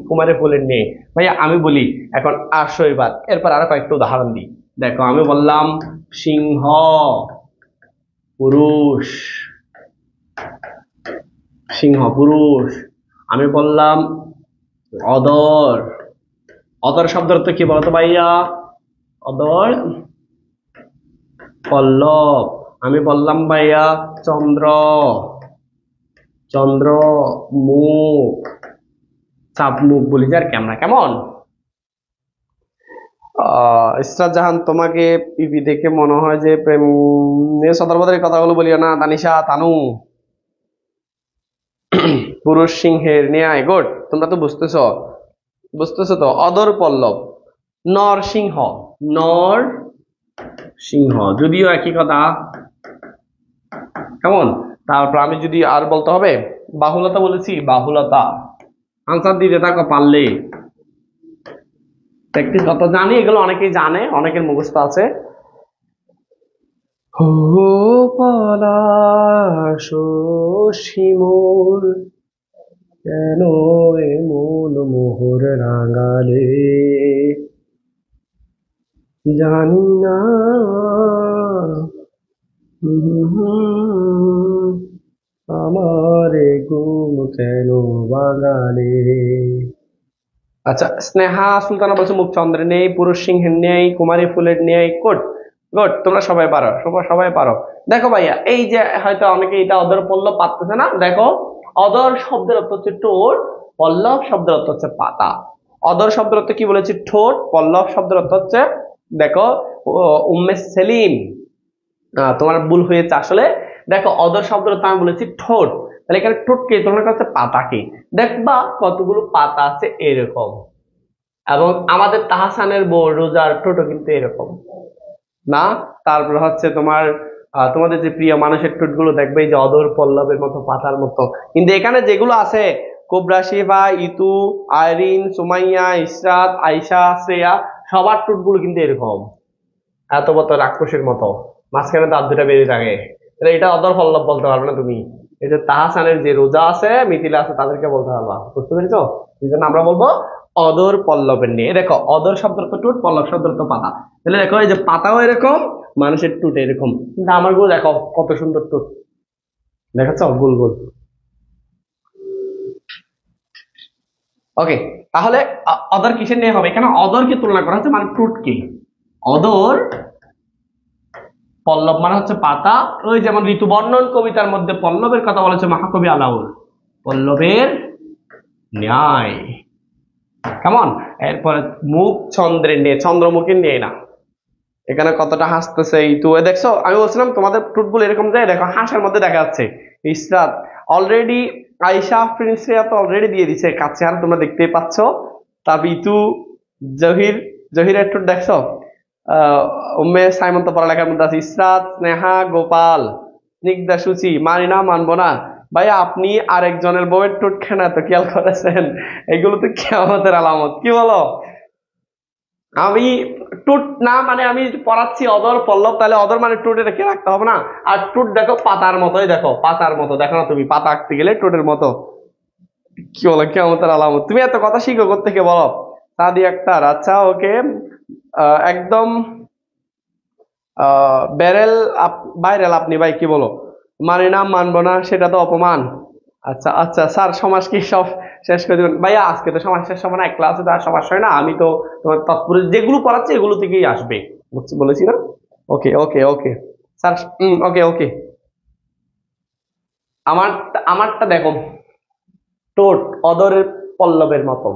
কুমারী ফুলের নেই। ভাইয়া আমি বলি এখন আসো এবার, এরপর আরো কয়েকটা উদাহরণ দিই। দেখো আমি বললাম সিংহ পুরুষ, সিংহ পুরুষ। আমি বললাম অদর, অদর শব্দের অর্থ কি বলতো ভাইয়া? অদর পল্লব। আমি বললাম ভাইয়া চন্দ্র, চন্দ্র মুখ, চাপ মুখ বলি যার ক্যামেরা। কেমন? ইসরাত জাহান, তোমাকে পিপি দেখে মনে হয় যে প্রেম সদরবদের কথাগুলো বলিও না। তানিশা তানু, পুরুষ সিংহের ন্যায়। গুড, তোমরা তো বুঝতেছো তো। অদর পল্লব, নর সিংহ, নর সিংহ যদিও একই কথা। কেমন? তারপর আমি যদি আর বলতে হবে বাহুলতা, বলেছি বাহুলতা। আনসার দিতে থাকো পারলে। প্র্যাকটিস কত জানি, এগুলো অনেকেই জানে, অনেকের মুখস্থ আছে। হো পলাশ ও শিমুল কেন এমন মোহর রাঙালে, জানি না আমার ঘুম কেন বাঙালি। আচ্ছা, স্নেহা সুলতানা বলছে মুখ চন্দ্রের নেই, পুরুষ সিংহের নেই, কুমারী ফুলের নেই। গুড গুড, তোমরা সবাই পারো, সবাই পারো। দেখো ভাইয়া এই যে হয়তো অনেকে এটা অদর পল্লব পারতেছে না। দেখো অদর শব্দের অর্থ হচ্ছে ঠোঁট, পল্লব শব্দের অর্থ হচ্ছে পাতা। অদর শব্দের অর্থ কি বলেছি? ঠোঁট। পল্লব শব্দের অর্থ হচ্ছে, দেখো উম্মে সেলিম, তোমার ভুল হয়েছে আসলে। দেখো অদর শব্দের অর্থ আমি বলেছি ঠোঁট, তাহলে এখানে ঠোঁটকে তুলনা করছে পাতাকে। দেখবা কতগুলো পাতা আছে এরকম, এবং আমাদের তাহসানের বউ রোজার ঠোঁটও কিন্তু এরকম না। তারপর হচ্ছে তোমার তোমাদের যে প্রিয় মানুষের টুটগুলো দেখবে এই যে অদর পল্লবের মতো পাতার মতো, কিন্তু এখানে যেগুলো আছে কোবরা, শিফা, ইতু, আইরিন, সুমাইয়া, ইসরাত, আয়শা, শ্রেয়া, সবার টুটগুলো কিন্তু এরকম এত বড় রাক্ষসের মতো, মাঝখানে দাঁত দুটা বেরিয়ে থাকে। তাহলে এটা অদর পল্লব বলতে পারবে না তুমি। এই যে তাহাসানের যে রোজা আছে, মিথিলা আছে, তাদেরকে বলতে পারবা। বুঝতে পেরেছো? এই জন্য আমরা বলবো অদর পল্লবের নিয়ে। দেখো অদর শব্দ তো টুট, পল্লব শব্দ তো পাতা। তাহলে দেখো এই যে পাতাও এরকম, মানুষের টুট এরকম, কিন্তু আমার গুলো দেখো কত সুন্দর টুট, দেখাচ্ছ গোল গোল। ওকে, তাহলে অদর কিসের নিয়ে হবে? এখানে অদরকে তুলনা করা হচ্ছে, মানে টুট কি। অদর পল্লব মানে হচ্ছে পাতা। ওই যেমন ঋতুবর্ণন কবিতার মধ্যে পল্লবের কথা বলেছে মহাকবি আলাউল, পল্লবের ন্যায়। কেমন? এরপরে মুখ চন্দ্রের নিয়ে, চন্দ্রমুখীর নিয়ে না। এখানে কতটা হাসতেছে ইতু, দেখছো আমি বলছিলাম তোমাদের টুটগুলো এরকম যায়, দেখো হাসার মধ্যে দেখা যাচ্ছে। ইসরাত অলরেডি, আয়শা, প্রিন্সিয়া তো অলরেডি দিয়ে দিচ্ছে কাছে, আর তোমরা দেখতেই পাচ্ছ। তারপর ইতু, জহির, জহিরের টুট দেখছো। উম্মে সাইমন তো পড়ালেখার মধ্যে আছে। ইসরাত, স্নেহা, গোপাল, স্নিগ্ধা, সুচি, মানি না মানবো না। ভাই আপনি আরেকজনের বউয়ের টুট কেন এত খেয়াল করেছেন? এগুলো তো কিয়ামতের আলামত, কি বলো? আমি টুট না মানে আমি পড়াচ্ছি অদর পল্লব, তাহলে অদর মানে টুট রেখে রাখতে হবে না? আর টুট দেখো পাতার মতোই, দেখো পাতার মতো, দেখো না তুমি পাতা আঁকতে গেলে টুটের মতো, কি বলো কিয়ামতের আলামত? তুমি এত কথা শিখো কোত্থেকে বলো? সাদি আক্তার, আচ্ছা ওকে। একদম ব্যারেল ভাইরাল আপনি, ভাই কি বলো? মানে না মানবো না সেটা তো অপমান। আচ্ছা আচ্ছা স্যার, সমাজ কি সব শেষ করে দেবেন? ভাইয়া আজকে তো সমাজ শেষ হবে না, এক ক্লাসে তো আর সমাজ হয় না। আমি তো তোমার তৎপর যেগুলো পড়াচ্ছি এগুলো থেকেই আসবে, বলেছি না? ওকে ওকে ওকে স্যার, ওকে ওকে। আমার আমারটা দেখো, টোট অদরের পল্লবের মতো,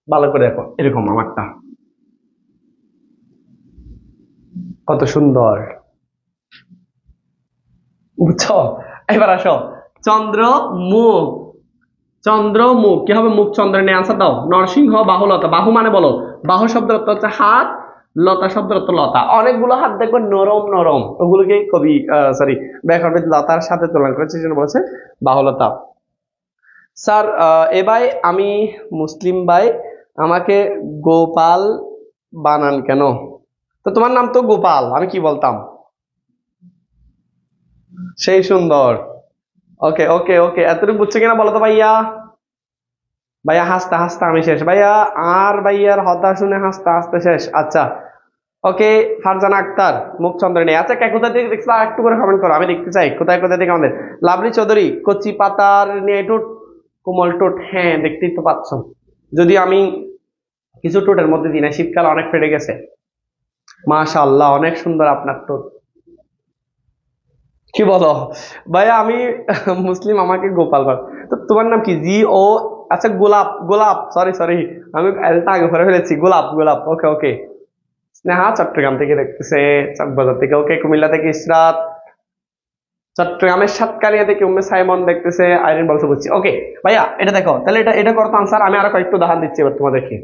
ভালো করে দেখো এরকম আমারটা, কত সুন্দর, বুঝছো? এবার আসো চন্দ্র মুখ, চন্দ্র মুখ কি হবে? মুখ চন্দ্রের নিয়ে আনসার দাও। নরসিংহ, বাহুলতা, বাহু মানে বলো, বাহু শব্দের অর্থ হচ্ছে হাত, লতা শব্দের অর্থ লতা। অনেকগুলো হাত দেখবে নরম নরম, ওগুলোকে কবি সরি ব্যাকরণবিদ লতার সাথে তুলনা করেছে, সেজন্য বলছে বাহুলতা। স্যার এ ভাই আমি মুসলিম ভাই, আমাকে গোপাল বানান কেন? তো তোমার নাম তো গোপাল, আমি কি বলতাম? সেই সুন্দর। ওকে ওকে ওকে, এতটুকু বুঝছো কিনা বলো তো ভাইয়া? ভাইয়া হাসতে হাসতে আমি শেষ ভাইয়া, আর ভাইয়ার হতা শুনে হাসতে হাসতে শেষ। আচ্ছা ওকে। ফারজানা আক্তার, মুখচন্দ্র নেই। আচ্ছা কে কোথায় থেকে দেখছো একটু করে কমেন্ট করো, আমি দেখতে চাই কোথায় কোথায় থেকে আমাদের। লাভলি চৌধুরী, কচি পাতার নিয়ে টুট, কোমল টুট, হ্যাঁ দেখতেই তো পাচ্ছ। যদি আমি কিছু টুটের মধ্যে দিই না, শীতকাল অনেক ফেটে গেছে। মাশাআল্লাহ অনেক সুন্দর আপনার টুট, কি বলো? ভাইয়া আমি মুসলিম, আমাকে গোপাল বল। তো তোমার নাম কি? জি ও, আচ্ছা গোলাপ, গোলাপ, সরি সরি, আমি এলটা আগে পরে ফেলেছি, গোলাপ গোলাপ। ওকে ওকে। স্নেহা চট্টগ্রাম থেকে দেখতেছে, চাকবাজার থেকে। ওকে, কুমিল্লা থেকে ইসরাত, চট্টগ্রামের সাতকানিয়া থেকে উম্মে সাইমন দেখতেছে, আইরিন বলছে বুঝছি। ওকে ভাইয়া এটা দেখো, তাহলে এটা এটা করতো আনসার। আমি আরো কয়েকটা উদাহরণ দিচ্ছি এবার তোমাদেরকে।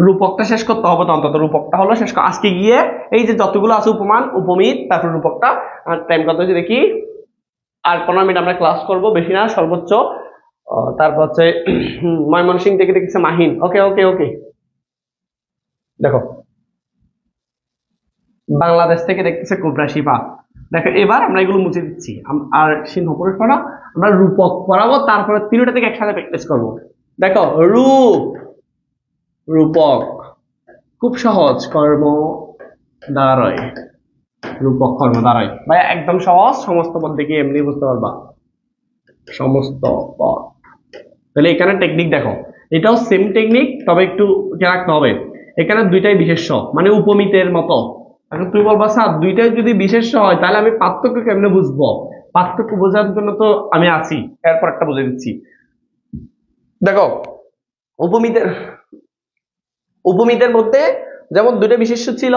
রূপকটা শেষ করতে হবে তো, অন্তত রূপকটা হলো শেষ আজকে গিয়ে। এই যে যতগুলো আছে উপমান, উপমিত, তারপর রূপকটা। আর টাইম কত হচ্ছে দেখি, আর 15 মিনিট আমরা ক্লাস করব, বেশি না সর্বোচ্চ। তারপর হচ্ছে ময়মনসিং থেকে দেখছে মাহিন। ওকে ওকে ওকে, দেখো বাংলাদেশ থেকে দেখতেছে কোবরা, শিফা। দেখো এবার আমরা এগুলো মুছে দিচ্ছি, আর সিংহ পুরুষ পড়া আমরা রূপক পড়াবো, তারপরে তিনটা থেকে একসাথে প্র্যাকটিস করবো। দেখো রূপ, রূপক খুব সহজ, কর্ম দ্বারায়, রূপক কর্ম দাঁড়ায় ভাই, একদম সহজ। সমস্ত পদ দেখে এমনি বুঝতে পারবা, সমস্ত পদ। তাহলে এখানে টেকনিক দেখো, এটাও সেম টেকনিক, তবে একটু খেয়াল রাখতে হবে। এখানে দুইটাই বিশেষ্য, মানে উপমিতের মতো। এখন তুমি বলবা স্যার দুইটাই যদি বিশেষ্য হয় তাহলে আমি পার্থক্য কেমনে বুঝবো? পার্থক্য বোঝার জন্য তো আমি আছি, এরপর একটা বুঝে দিচ্ছি। দেখো উপমিতের, উপমিতের মধ্যে যেমন দুইটা বিশেষ্য ছিল,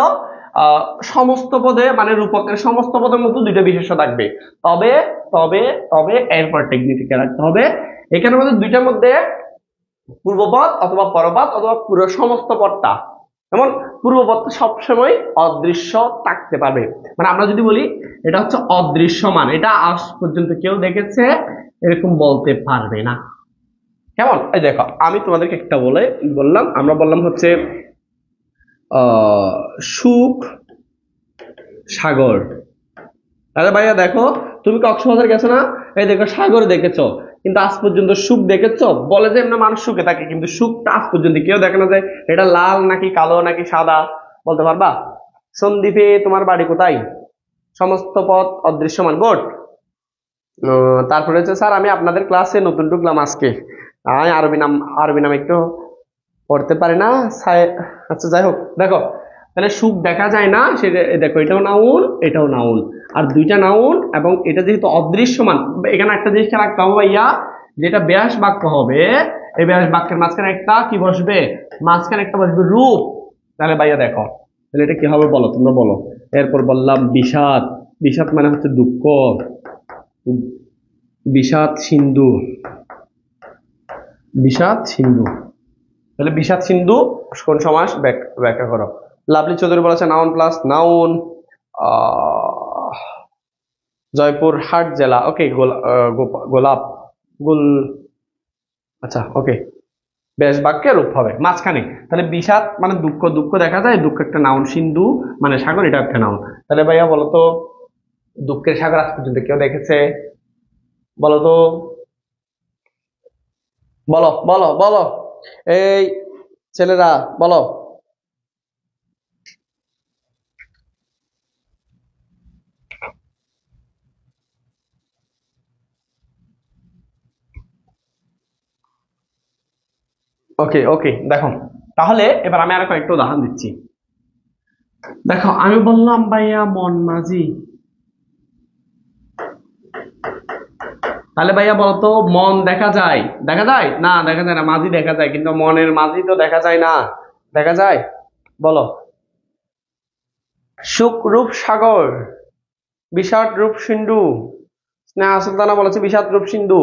সমস্ত পদে মানে রূপকের সমস্ত পদের মধ্যে দুইটা বিশেষ্য থাকবে। তবে তবে তবে এরপর টেকনিকে রাখতে হবে, এখানের মধ্যে দুইটার মধ্যে পূর্বপদ অথবা পরপদ অথবা পুরো সমস্ত পদটা যেমন পূর্ববর্তী সবসময় অদৃশ্য থাকতে পারবে, মানে আমরা যদি বলি এটা হচ্ছে অদৃশ্যমান, এটা আজ পর্যন্ত কেউ দেখেছে এরকম বলতে পারবে না। কেমন? এই দেখো আমি তোমাদেরকে একটা বললাম, আমরা বললাম হচ্ছে সুখ সাগর। আরে ভাইয়া দেখো, তুমি কক্সবাজার গেছো না? এই দেখো সাগর দেখেছো, কিন্তু আজ পর্যন্ত সুখ দেখেছো? বলে যে এমনি মানুষ সুখে থাকে, কিন্তু সুখটা আজ পর্যন্ত কেউ দেখে না যে এটা লাল নাকি কালো নাকি সাদা, বলতে পারবা? সন্দ্বীপে তোমার বাড়ি কোথায়? সমস্ত পথ অদৃশ্যমান, গুড। তারপরে হচ্ছে স্যার আমি আপনাদের ক্লাসে নতুন ঢুকলাম আজকে, আমি আরবি নাম একটু পড়তে পারি না। আচ্ছা যাই হোক, দেখো তাহলে সুখ দেখা যায় না, সেটা দেখো এটাও নাউন এটাও নাউন, আর দুইটা নাউন, এবং এটা যেহেতু অদৃশ্যমান, এখানে একটা জিনিস খেয়াল রাখতে হবে ভাইয়া, যেটা ব্যাস বাক্য হবে, এই ব্যাস বাক্যের মাঝখানে একটা কি বসবে? মাঝখানে একটা বসবে রূপ। তাহলে ভাইয়া দেখো তাহলে এটা কি হবে বলো, তোমরা বলো। এরপর বললাম বিষাদ, বিষাদ মানে হচ্ছে দুঃখ, বিষাদ সিন্ধু, বিষাদ সিন্ধু। তাহলে বিষাদ সিন্ধু কোন সমাস? ব্যাখ্যা করো। লাভলি চৌধুরী বলেছে নাউন প্লাস নাউন, জয়পুরহাট জেলা, ওকে। গোলাপ গুল, আচ্ছা ওকে, বেশ বাক্যে রূপ হবে মাঝখানে। তাহলে বিষাদ মানে দুঃখ, দুঃখ দেখা যায়, দুঃখ একটা নাউন, সিন্ধু মানে সাগর, এটা একটা নাউন। তাহলে ভাইয়া বলো তো দুঃখের সাগর আজ পর্যন্ত কেউ দেখেছে? বলো তো, বলো বলো বলো, এই ছেলেরা বলো। ওকে ওকে, দেখো তাহলে এবার আমি আর কয়েকটা উদাহরণ দিচ্ছি। দেখো আমি বললাম ভাইয়া মন মাঝি, তাহলে ভাইয়া বলতো মন দেখা যায়? দেখা যায় না? দেখা যায় না। মাঝি দেখা যায়, কিন্তু মনের মাঝি তো দেখা যায় না। দেখা যায়? বলো। সুখ রূপ সাগর, বিষাদ রূপ সিন্ধু, স্নেহা সুলতানা বলেছে বিষাদ রূপ সিন্ধু।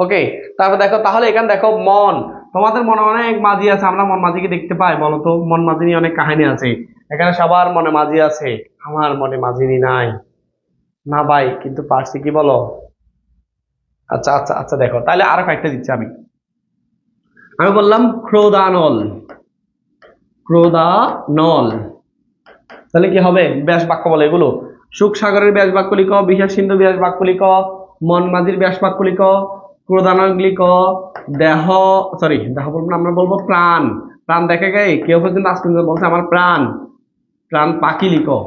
ওকে, তারপর দেখো তাহলে এখানে দেখো মন, তোমাদের মনে অনেক মাঝি আছে, আমরা মন মাঝিকে দেখতে পাই? বলো তো, মন মাঝি নিয়ে অনেক কাহিনী আছে, এখানে সবার মনে মাঝি আছে, আমার মনে মাঝিনি নাই না ভাই, কিন্তু পারছি কি বলো? আচ্ছা আচ্ছা আচ্ছা, দেখো তাহলে আরো কয়েকটা দিচ্ছি আমি। আমি বললাম ক্রোধানল, ক্রোধানল, তাহলে কি হবে? ব্যাস বাক্য বলে এগুলো। সুখ সাগরের ব্যাস বাক্য লিখো, বিষাদ সিন্ধু ব্যাস বাক্য লিখো, মন মাঝির ব্যাস বাক্য লিখো, ক্রোধানল লিখো, দেহ, সরি দেহ বলবো না, আমরা বলবো প্রাণ। প্রাণ দেখে গে কেউ পর্যন্ত আজ পর্যন্ত বলছে আমার প্রাণ? প্রাণ পাখি লিখো।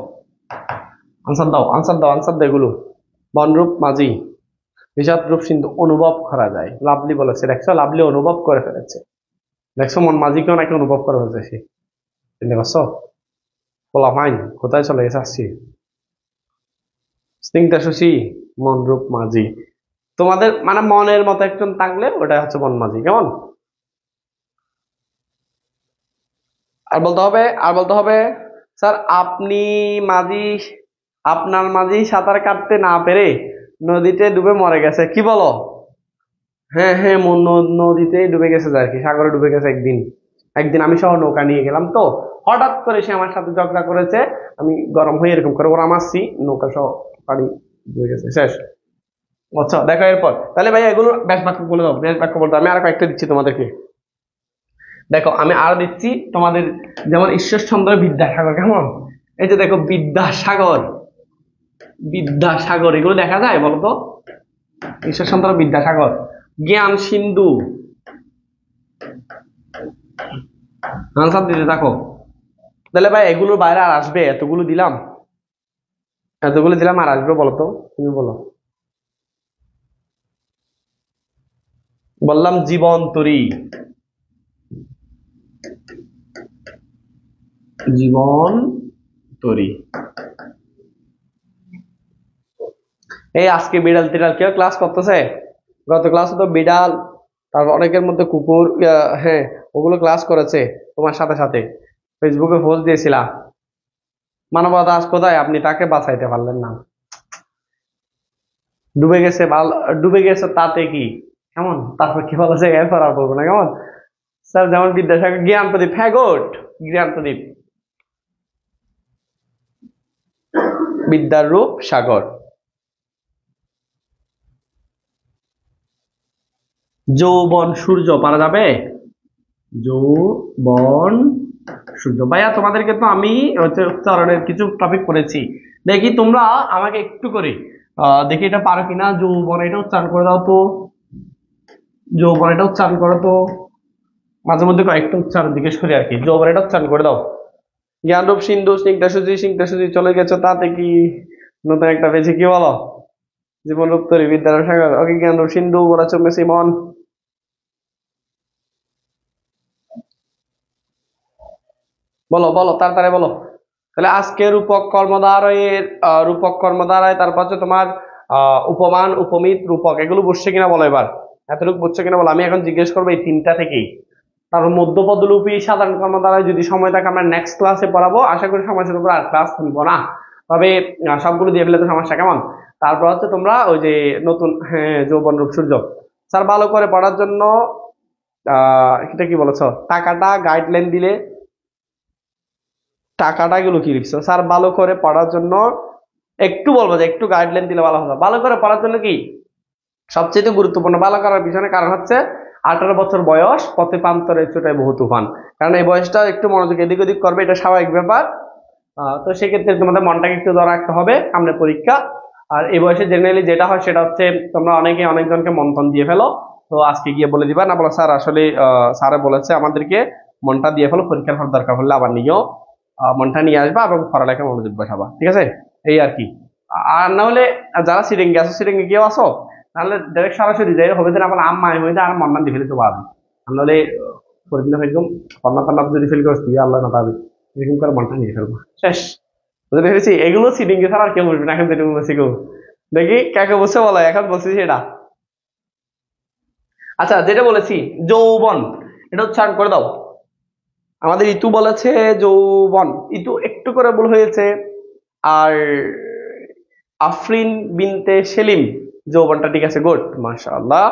আনসার দাও আনসার দাও আনসার দাও এগুলো। বনরূপ মাঝি, বিষাদ রূপ সিন্ধু অনুভব করা যায়, লাভলি বলেছে, দেখছো লাভলি অনুভব করে ফেলেছে, দেখছো মন মাঝিকেও নাকি অনুভব করে ফেলেছে সে, চিনতে পারছো? বলা ফাইন, কোথায় চলে গেছে? আসছি স্নিগ্ধা শশী, মনরূপ মাঝি। তোমাদের মানে মনের মতো একজন থাকলে ওটা হচ্ছে মন মাঝি, কেমন? আর বলতে হবে, আর বলতে হবে স্যার আপনি মাঝি, আপনার মাঝি সাঁতার কাটতে না পেরে নদীতে ডুবে মরে গেছে, কি বলো? হ্যাঁ হ্যাঁ, নদীতে ডুবে গেছে আর কি, সাগরে ডুবে গেছে একদিন। একদিন আমি সহ নৌকা নিয়ে গেলাম, তো হঠাৎ করে সে আমার সাথে ঝগড়া করেছে, আমি গরম হয়ে এরকম করে ওরা মারছি, নৌকা সহ পানি ডুবে গেছে, শেষ। আচ্ছা দেখো এরপর, তাহলে ভাই এগুলো ব্যাস বাক্য বলে দাও, ব্যাস বাক্য বলতে আমি আর কয়েকটা দিচ্ছি তোমাদেরকে। দেখো আমি আরো দিচ্ছি তোমাদের, যেমন ঈশ্বরচন্দ্র বিদ্যাসাগর, কেমন? এই যে দেখো বিদ্যাসাগর, বিদ্যাসাগর এগুলো দেখা যায় বলো তো? ঈশ্বরচন্দ্র বিদ্যাসাগর। জ্ঞান সিন্ধু, আনসার দিতে থাকো। তাহলে ভাই এগুলোর বাইরে আর আসবে? এতগুলো দিলাম, এতগুলো দিলাম, আর আসবে বলো তো? তুমি বলো। বললাম জীবন তরী, জীবন তরী। এই আজকে বিড়াল টিড়াল কেউ ক্লাস করতেছে? গত ক্লাসে তো বিড়াল, তারপর অনেকের মধ্যে কুকুর, হ্যাঁ ওগুলো ক্লাস করেছে তোমার সাথে সাথে, ফেসবুকে পোস্ট দিয়েছিলা। মানবতা আজ কোথায়? আপনি তাকে বাঁচাইতে পারলেন না, ডুবে গেছে, ডুবে গেছে তাতে কি, কেমন? তারপর কি বলেছে, এরপর আর বলবো না, কেমন? স্যার যেমন বিদ্যাসাগর জ্ঞান প্রদীপ, হ্যাঁ গুড, গৃহান্তদ্বীপ, বিদ্যার রূপ সাগর, যৌবন সূর্য পারা যাবে, যৌবন সূর্য। ভাইয়া তোমাদেরকে তো আমি হচ্ছে উচ্চারণের কিছু টপিক করেছি, দেখি তোমরা আমাকে একটু করে দেখি এটা পারো কিনা। যৌবন এটা উচ্চারণ করে দাও তো, যৌবন এটা উচ্চারণ করো তো, মাঝে মধ্যে কয়েকটা উচ্চারণ জিজ্ঞেস করি আর কি। যৌবন এটা উচ্চারণ করে দাও। জ্ঞানরূপ সিন্ধু, স্নিগ্ধা সুজি, স্নিগ্ধা সুজি চলে গেছো, তাতে কি নতুন একটা পেয়েছে, কি বলো? জীবন রূপ তরি, বিদ্যার সাগর। ওকে, জ্ঞানরূপ সিন্ধু বলেছো মেসি মন। বলো বলো তাড়াতাড়ি বলো। তাহলে আজকে রূপক কর্মধারয়ের রূপক কর্মধারায়, তারপর হচ্ছে তোমার উপমান, উপমিত, রূপক, এগুলো বুঝছে কিনা বলো এবার। এতটুকু বুঝছে কিনা বলো। আমি এখন জিজ্ঞেস করবো এই তিনটা থেকেই। তারপর মধ্যপদলোপী, সাধারণ কর্মধারায় যদি সময় থাকে আমরা নেক্সট ক্লাসে পড়াবো। আশা করি সমস্যার উপর আর ক্লাস নিবো না, তবে সবগুলো দিয়ে ফেলে তো সমস্যা, কেমন? তারপর হচ্ছে তোমরা ওই যে নতুন, হ্যাঁ, যৌবন রূপ সূর্য। স্যার ভালো করে পড়ার জন্য এটা কি বলেছো, টাকাটা গাইডলাইন দিলে, টাকাটা এগুলো কি লিখছো? স্যার ভালো করে পড়ার জন্য একটু বলবো যে একটু গাইডলাইন দিলে ভালো হবে। ভালো করে পড়ার জন্য কি সবচেয়ে গুরুত্বপূর্ণ ভালো করার পিছনে কারণ হচ্ছে 18 বছর বয়স, পথে পান্তরে ছোটায় বহু তুফান। কারণ এই বয়সটা একটু মনোযোগ এদিক ওদিক করবে, এটা স্বাভাবিক ব্যাপার। তো সেক্ষেত্রে তোমাদের মনটাকে একটু ধরে রাখতে হবে, সামনে পরীক্ষা। আর এই বয়সে জেনারেলি যেটা হয় সেটা হচ্ছে তোমরা অনেকে অনেকজনকে মন্থন দিয়ে ফেলো। তো আজকে গিয়ে বলে দিবা, না বলো স্যার আসলে স্যারে বলেছে আমাদেরকে মনটা দিয়ে ফেলো, পরীক্ষার পর দরকার হলে আবার নিয়েও মনটা নিয়ে আসবা এবং পড়ালেখা মনোযোগ বসাবা, ঠিক আছে? এই আর কি। আর না হলে যারা সিরিঙ্গে আসো, সিরিঙ্গে কেউ আসো, তাহলে ডাইরেক্ট সরাসরি যাই হবে যে আমার আম্মা হয়ে যায় আর মন্নান দিয়ে ফেলে তো পাবি। নাহলে পরীক্ষা এরকম কন্যা টন্না যদি ফেল করছি আল্লাহ না পাবি, এরকম করে মনটা নিয়ে ফেলবো, শেষ। বুঝতে পেরেছি? এগুলো সিরিঙ্গে ছাড়া আর কেউ বলবি না, এখন যেটুকু বলছি কেউ দেখি কাকে বসে বলো, এখন বলছি সেটা। আচ্ছা, যেটা বলেছি যৌবন, এটা উচ্চারণ করে দাও। আমাদের ইতু বলেছে যৌবন, ইতু একটু করে ভুল হয়েছে। আর আফরিন বিনতে সেলিম, যৌবনটা ঠিক আছে, গুড, মাশাআল্লাহ।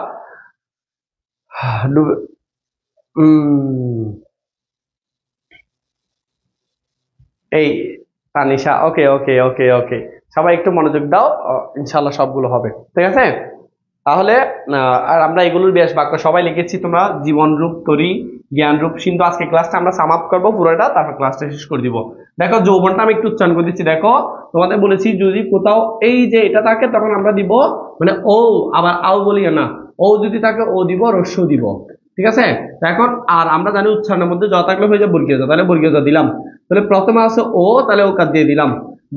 এই তানিশা, ওকে ওকে ওকে ওকে, সবাই একটু মনোযোগ দাও, ইনশাল্লাহ সবগুলো হবে, ঠিক আছে? তাহলে আর আমরা এগুলোর ব্যাস বাক্য সবাই লিখেছি, তোমরা জীবন রূপ তরি, জ্ঞান রূপ সিন্ধু। আজকে ক্লাসটা আমরা সাম আপ করবো পুরোটা, তারপর ক্লাসটা শেষ করে দিব। দেখো যৌবনটা আমি একটু উচ্চারণ করে দিচ্ছি। দেখো তোমাদের বলেছি যদি কোথাও এই যে এটা থাকে তখন আমরা দিব মানে ও, আবার আও বলি না, ও যদি থাকে ও দিব, রস্য দিব, ঠিক আছে? এখন আর আমরা জানি উচ্চারণের মধ্যে জ থাকলে হয়ে যায় বর্গীয় জ, তাহলে বর্গীয় জ দিলাম। তাহলে প্রথমে আছে ও, তাহলে ওকার দিয়ে দিলাম।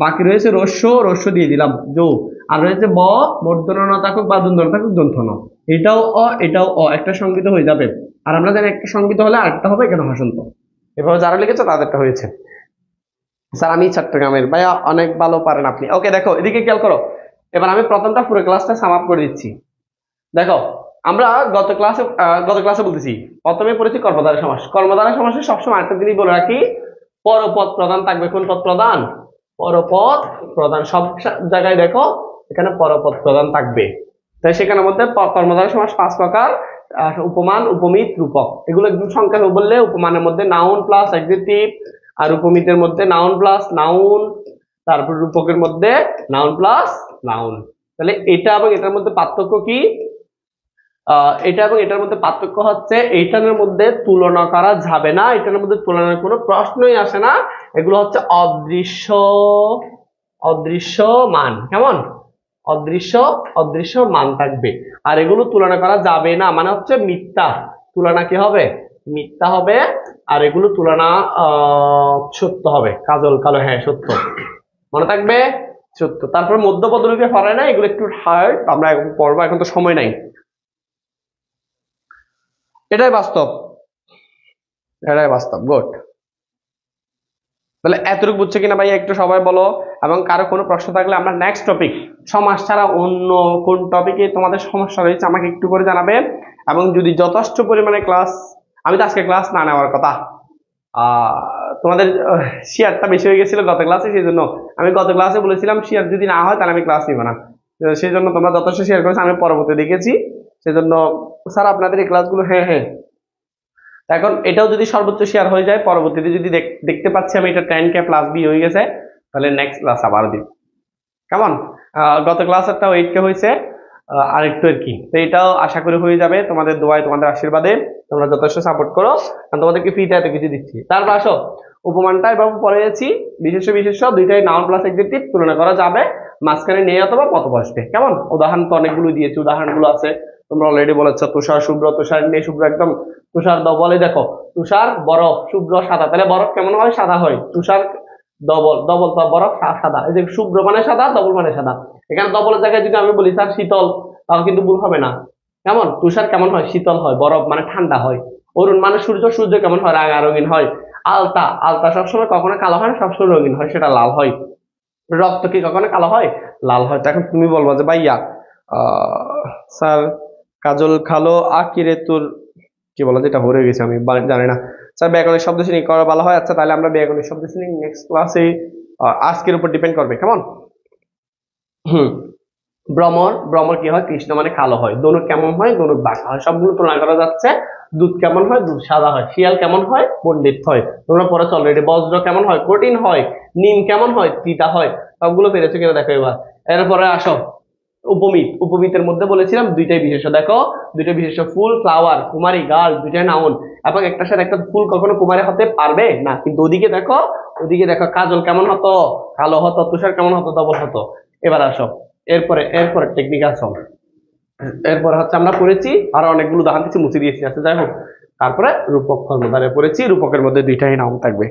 বাকি রয়েছে রস্য, রস্য দিয়ে দিলাম যৌ। আর রয়েছে ব, মূর্ধন্য ন থাকুক বা দন্তন্য থাকুক, দন্তন্য। এটাও অ, এটাও অ, একটা সংগীত হয়ে যাবে। আর আমরা জানি একটা সংগীত হলে আরেকটা হবে এখানে হসন্ত। এভাবে যারা লিখেছে তাদেরটা হয়েছে। স্যার আমি চট্টগ্রামের, ভাইয়া অনেক ভালো পারেন আপনি। ওকে, দেখো এদিকে খেয়াল করো। এবার আমি প্রথমটা পুরো ক্লাসটা সাম আপ করে দিচ্ছি। দেখো আমরা গত ক্লাসে বলতেছি প্রথমে পড়েছি কর্মধারয় সমাস। কর্মধারয় সমাসে সবসময় একটা জিনিস বলে রাখি, পরপদ প্রধান থাকবে। কোন পদ প্রধান? পরপদ প্রধান। সব জায়গায় দেখো এখানে পরপদ প্রধান থাকবে। তাই সেখানের মধ্যে কর্মধারয় সমাস 5 প্রকার, উপমান, উপমিত, রূপক। এগুলো একদম সংক্ষেপে বললে, উপমানের মধ্যে নাউন প্লাস অ্যাডজেক্টিভ, আর উপমিতের মধ্যে নাউন প্লাস নাউন, তারপর রূপকের মধ্যে নাউন প্লাস নাউন। তাহলে এটা এবং এটার মধ্যে পার্থক্য কি? এটা এবং এটার মধ্যে পার্থক্য হচ্ছে এইটার মধ্যে তুলনা করা যাবে না, এটার মধ্যে তুলনার কোনো প্রশ্নই আসে না। এগুলো হচ্ছে অদৃশ্য, অদৃশ্য মান। কেমন? অদৃশ্য, অদৃশ্য মান থাকবে। আর এগুলো তুলনা করা যাবে না মানে হচ্ছে মিথ্যা। তুলনা কি হবে? মিথ্যা হবে। আর এগুলো তুলনা সত্য হবে, কাজল কালো, হ্যাঁ সত্য, মনে থাকবে, সত্য। তারপর মধ্যপদলোপে পড়ায় না, এগুলো একটু হার্ড, আমরা এখন পড়বো, এখন তো সময় নাই। এটাই বাস্তব, এটাই বাস্তব, গুড। তাহলে এতটুকু বুঝছে কিনা ভাই একটু সবাই বলো। এবং কারো কোনো প্রশ্ন থাকলে আমরা নেক্সট টপিক, সমাজ ছাড়া অন্য কোন টপিকে তোমাদের সমস্যা রয়েছে আমাকে একটু করে জানাবে। এবং যদি যথেষ্ট পরিমাণে ক্লাস, আমি তো আজকে ক্লাস না নেওয়ার কথা, তোমাদের শেয়ারটা বেশি হয়ে গেছিল গত ক্লাসে, সেই জন্য আমি গত ক্লাসে বলেছিলাম শেয়ার যদি না হয় তাহলে আমি ক্লাস নিব না। সেই জন্য তোমরা যথেষ্ট শেয়ার করেছো, আমি পরবর্তী দেখেছি, সেই জন্য স্যার আপনাদের এই ক্লাসগুলো, হ্যাঁ হ্যাঁ এখন এটাও যদি সর্বোচ্চ শেয়ার হয়ে যায়, পরবর্তীতে যদি দেখতে পাচ্ছি আমি এটা 10K প্লাস বি হয়ে গেছে, তাহলে নেক্সট ক্লাস আবার দিব। কেমন? গত ক্লাসেরটাও 8K হয়েছে, আরেকটু আর কি। তো এটাও আশা করি হয়ে যাবে তোমাদের দোয়ায়, তোমাদের আশীর্বাদে। তোমরা যথেষ্ট সাপোর্ট করো, কারণ তোমাদেরকে ফ্রিতে এত কিছু দিচ্ছি। তারপর আসো, উপমানটা এবার পরে যাচ্ছি। বিশেষ্য বিশেষ্য দুইটাই নাউন প্লাস এডজেক্টিভ তুলনা করা যাবে, মাঝখানে নিয়ে অথবা পথ বসবে। কেমন? উদাহরণ তো অনেকগুলো দিয়েছি, উদাহরণগুলো আছে, তোমরা অলরেডি বলেছ। তুষার শুভ্র, তুষার নিয়ে শুভ্র একদম। তুষার বলে দেখো, তুষার বরফ, শুভ্র সাদা। তাহলে বরফ কেমন হয়? সাদা হয়। তুষার ডবল, ডবল তো বরফ সাদা। এই যে শুভ্র মানে সাদা, ডবল মানে সাদা। এখানে ডবলের জায়গায় যদি আমি বলি স্যার শীতল, তাহলে কিন্তু ভুল হবে না। কেমন? তুষার কেমন হয়? শীতল হয়। বরফ মানে ঠান্ডা হয়। অরুণ মানে সূর্য, সূর্য কেমন হয়? রাঙা রঙিন হয়। আলতা, আলতা সবসময় কখনো কালো হয় না, সবসময় রঙিন হয়, সেটা লাল হয়। রক্ত কি কখনো কালো হয়? লাল হয়। তো এখন তুমি বলবো যে ভাইয়া স্যার কাজল খালো আকিরে তোর কি বলা, যেটা ভরে গেছে আমি জানি না। স্যার ব্যাকরণের শব্দ শ্রেণী করা ভালো হয়। আচ্ছা, তাহলে আমরা ব্যাকরণের শব্দ শ্রেণী নেক্সট ক্লাসে আজকের উপর ডিপেন্ড করবে। কেমন? ভ্রমর, ভ্রমর কি হয়? কৃষ্ণ মানে কালো হয়। দনুক কেমন হয়? দনুক বাঁকা হয়। সবগুলো তুলনা করা যাচ্ছে। দুধ কেমন হয়? দুধ সাদা হয়। শিয়াল কেমন হয়? পণ্ডিত হয়। তোমরা পড়েছো অলরেডি। বজ্র কেমন হয়? কঠিন হয়। নিম কেমন হয়? তিতা হয়। সবগুলো পেরেছো কিনা দেখো এবার। এরপরে আসো উপমিত। উপমিতের মধ্যে বলেছিলাম দুইটাই বিশেষ্য। দেখো দুইটা বিশেষ্য, ফুল, ফ্লাওয়ার, কুমারী, গার্ল, দুইটাই নাউন। এবং একটার সাথে একটা ফুল কখনো কুমারী হতে পারবে না। কিন্তু ওদিকে দেখো, ওদিকে দেখো কাজল কেমন হতো? কালো হতো। তুষার কেমন হতো? ডবল হতো। এবার আসো এরপরে টেকনিক্যাল সলভ। এরপরে হচ্ছে আমরা পড়েছি আরো অনেকগুলো উদাহরণ কিছু মুছে দিয়েছি, আছে যাই হোক। তারপরে রূপক কর্মধারে পড়েছি, রূপকের মধ্যে দুইটাই নাম থাকবে।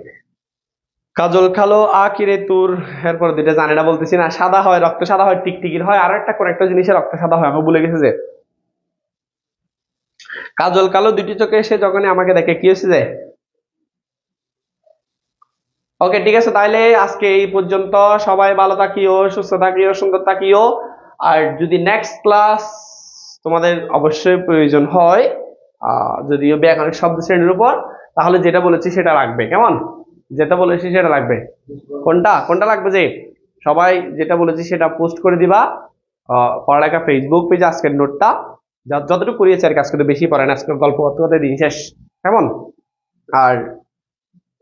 কাজল খালো আকিরে তুর, এরপর দুইটা জানি না, বলতেছি না। সাদা হয়, রক্ত সাদা হয়, টিকটিকির হয়। আর একটা কোন একটা জিনিসের রক্ত সাদা হয়, আমি ভুলে গেছি যে। কাজল কালো দুইটি চোখে এসে যখন আমাকে দেখে কি হয়েছে যে। ওকে, ঠিক আছে, তাহলে আজকে এই পর্যন্ত। সবাই ভালো থাকিও, সুস্থ থাকিও, সুন্দর থাকিও। আর যদি নেক্সট ক্লাস তোমাদের অবশ্যই প্রয়োজন হয়, যদিও ব্যাকরণিক শব্দ শ্রেণীর উপর, তাহলে যেটা বলেছি সেটা রাখবে। কেমন? যেটা বলেছি সেটা রাখবে। কোনটা কোনটা লাগবে? যে সবাই যেটা বলেছি সেটা পোস্ট করে দিবা পড়ালেখা ফেসবুক পেজে, আজকের নোটটা যতটুকু করিয়েছি আর কি। আজকে তো বেশি পড়ে না, আজকের গল্প করতে করতে দিন শেষ। কেমন? আর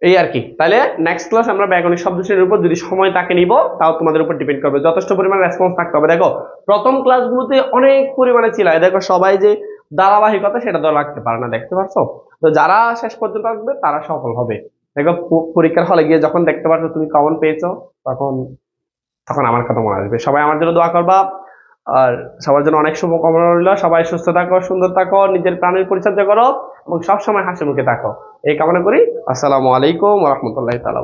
এই আর কি। তাহলে নেক্সট ক্লাস আমরা ব্যাকরণিক শব্দ শ্রেণীর উপর যদি সময় তাকে নিব, তাও তোমাদের উপর ডিপেন্ড করবে। যথেষ্ট পরিমাণে রেসপন্স থাকতে হবে। দেখো প্রথম ক্লাসগুলোতে অনেক পরিমাণে ছিল, দেখো সবাই যে ধারাবাহিকতা সেটা তো রাখতে পারে না, দেখতে পাচ্ছ? তো যারা শেষ পর্যন্ত আসবে তারা সফল হবে। দেখো পরীক্ষার হলে গিয়ে যখন দেখতে পাচ্ছ তুমি কমন পেয়েছো, তখন তখন আমার কথা মনে আসবে। সবাই আমার জন্য দোয়া করবা। আর সবার জন্য অনেক শুভকামনা রইল। সবাই সুস্থ থাকো, সুন্দর থাকো, নিজের প্রাণের পরিচর্যা করো এবং সবসময় হাসি মুখে থাকো, এই কামনা করি। আসসালামু আলাইকুম ওয়া রাহমাতুল্লাহি তাআলা।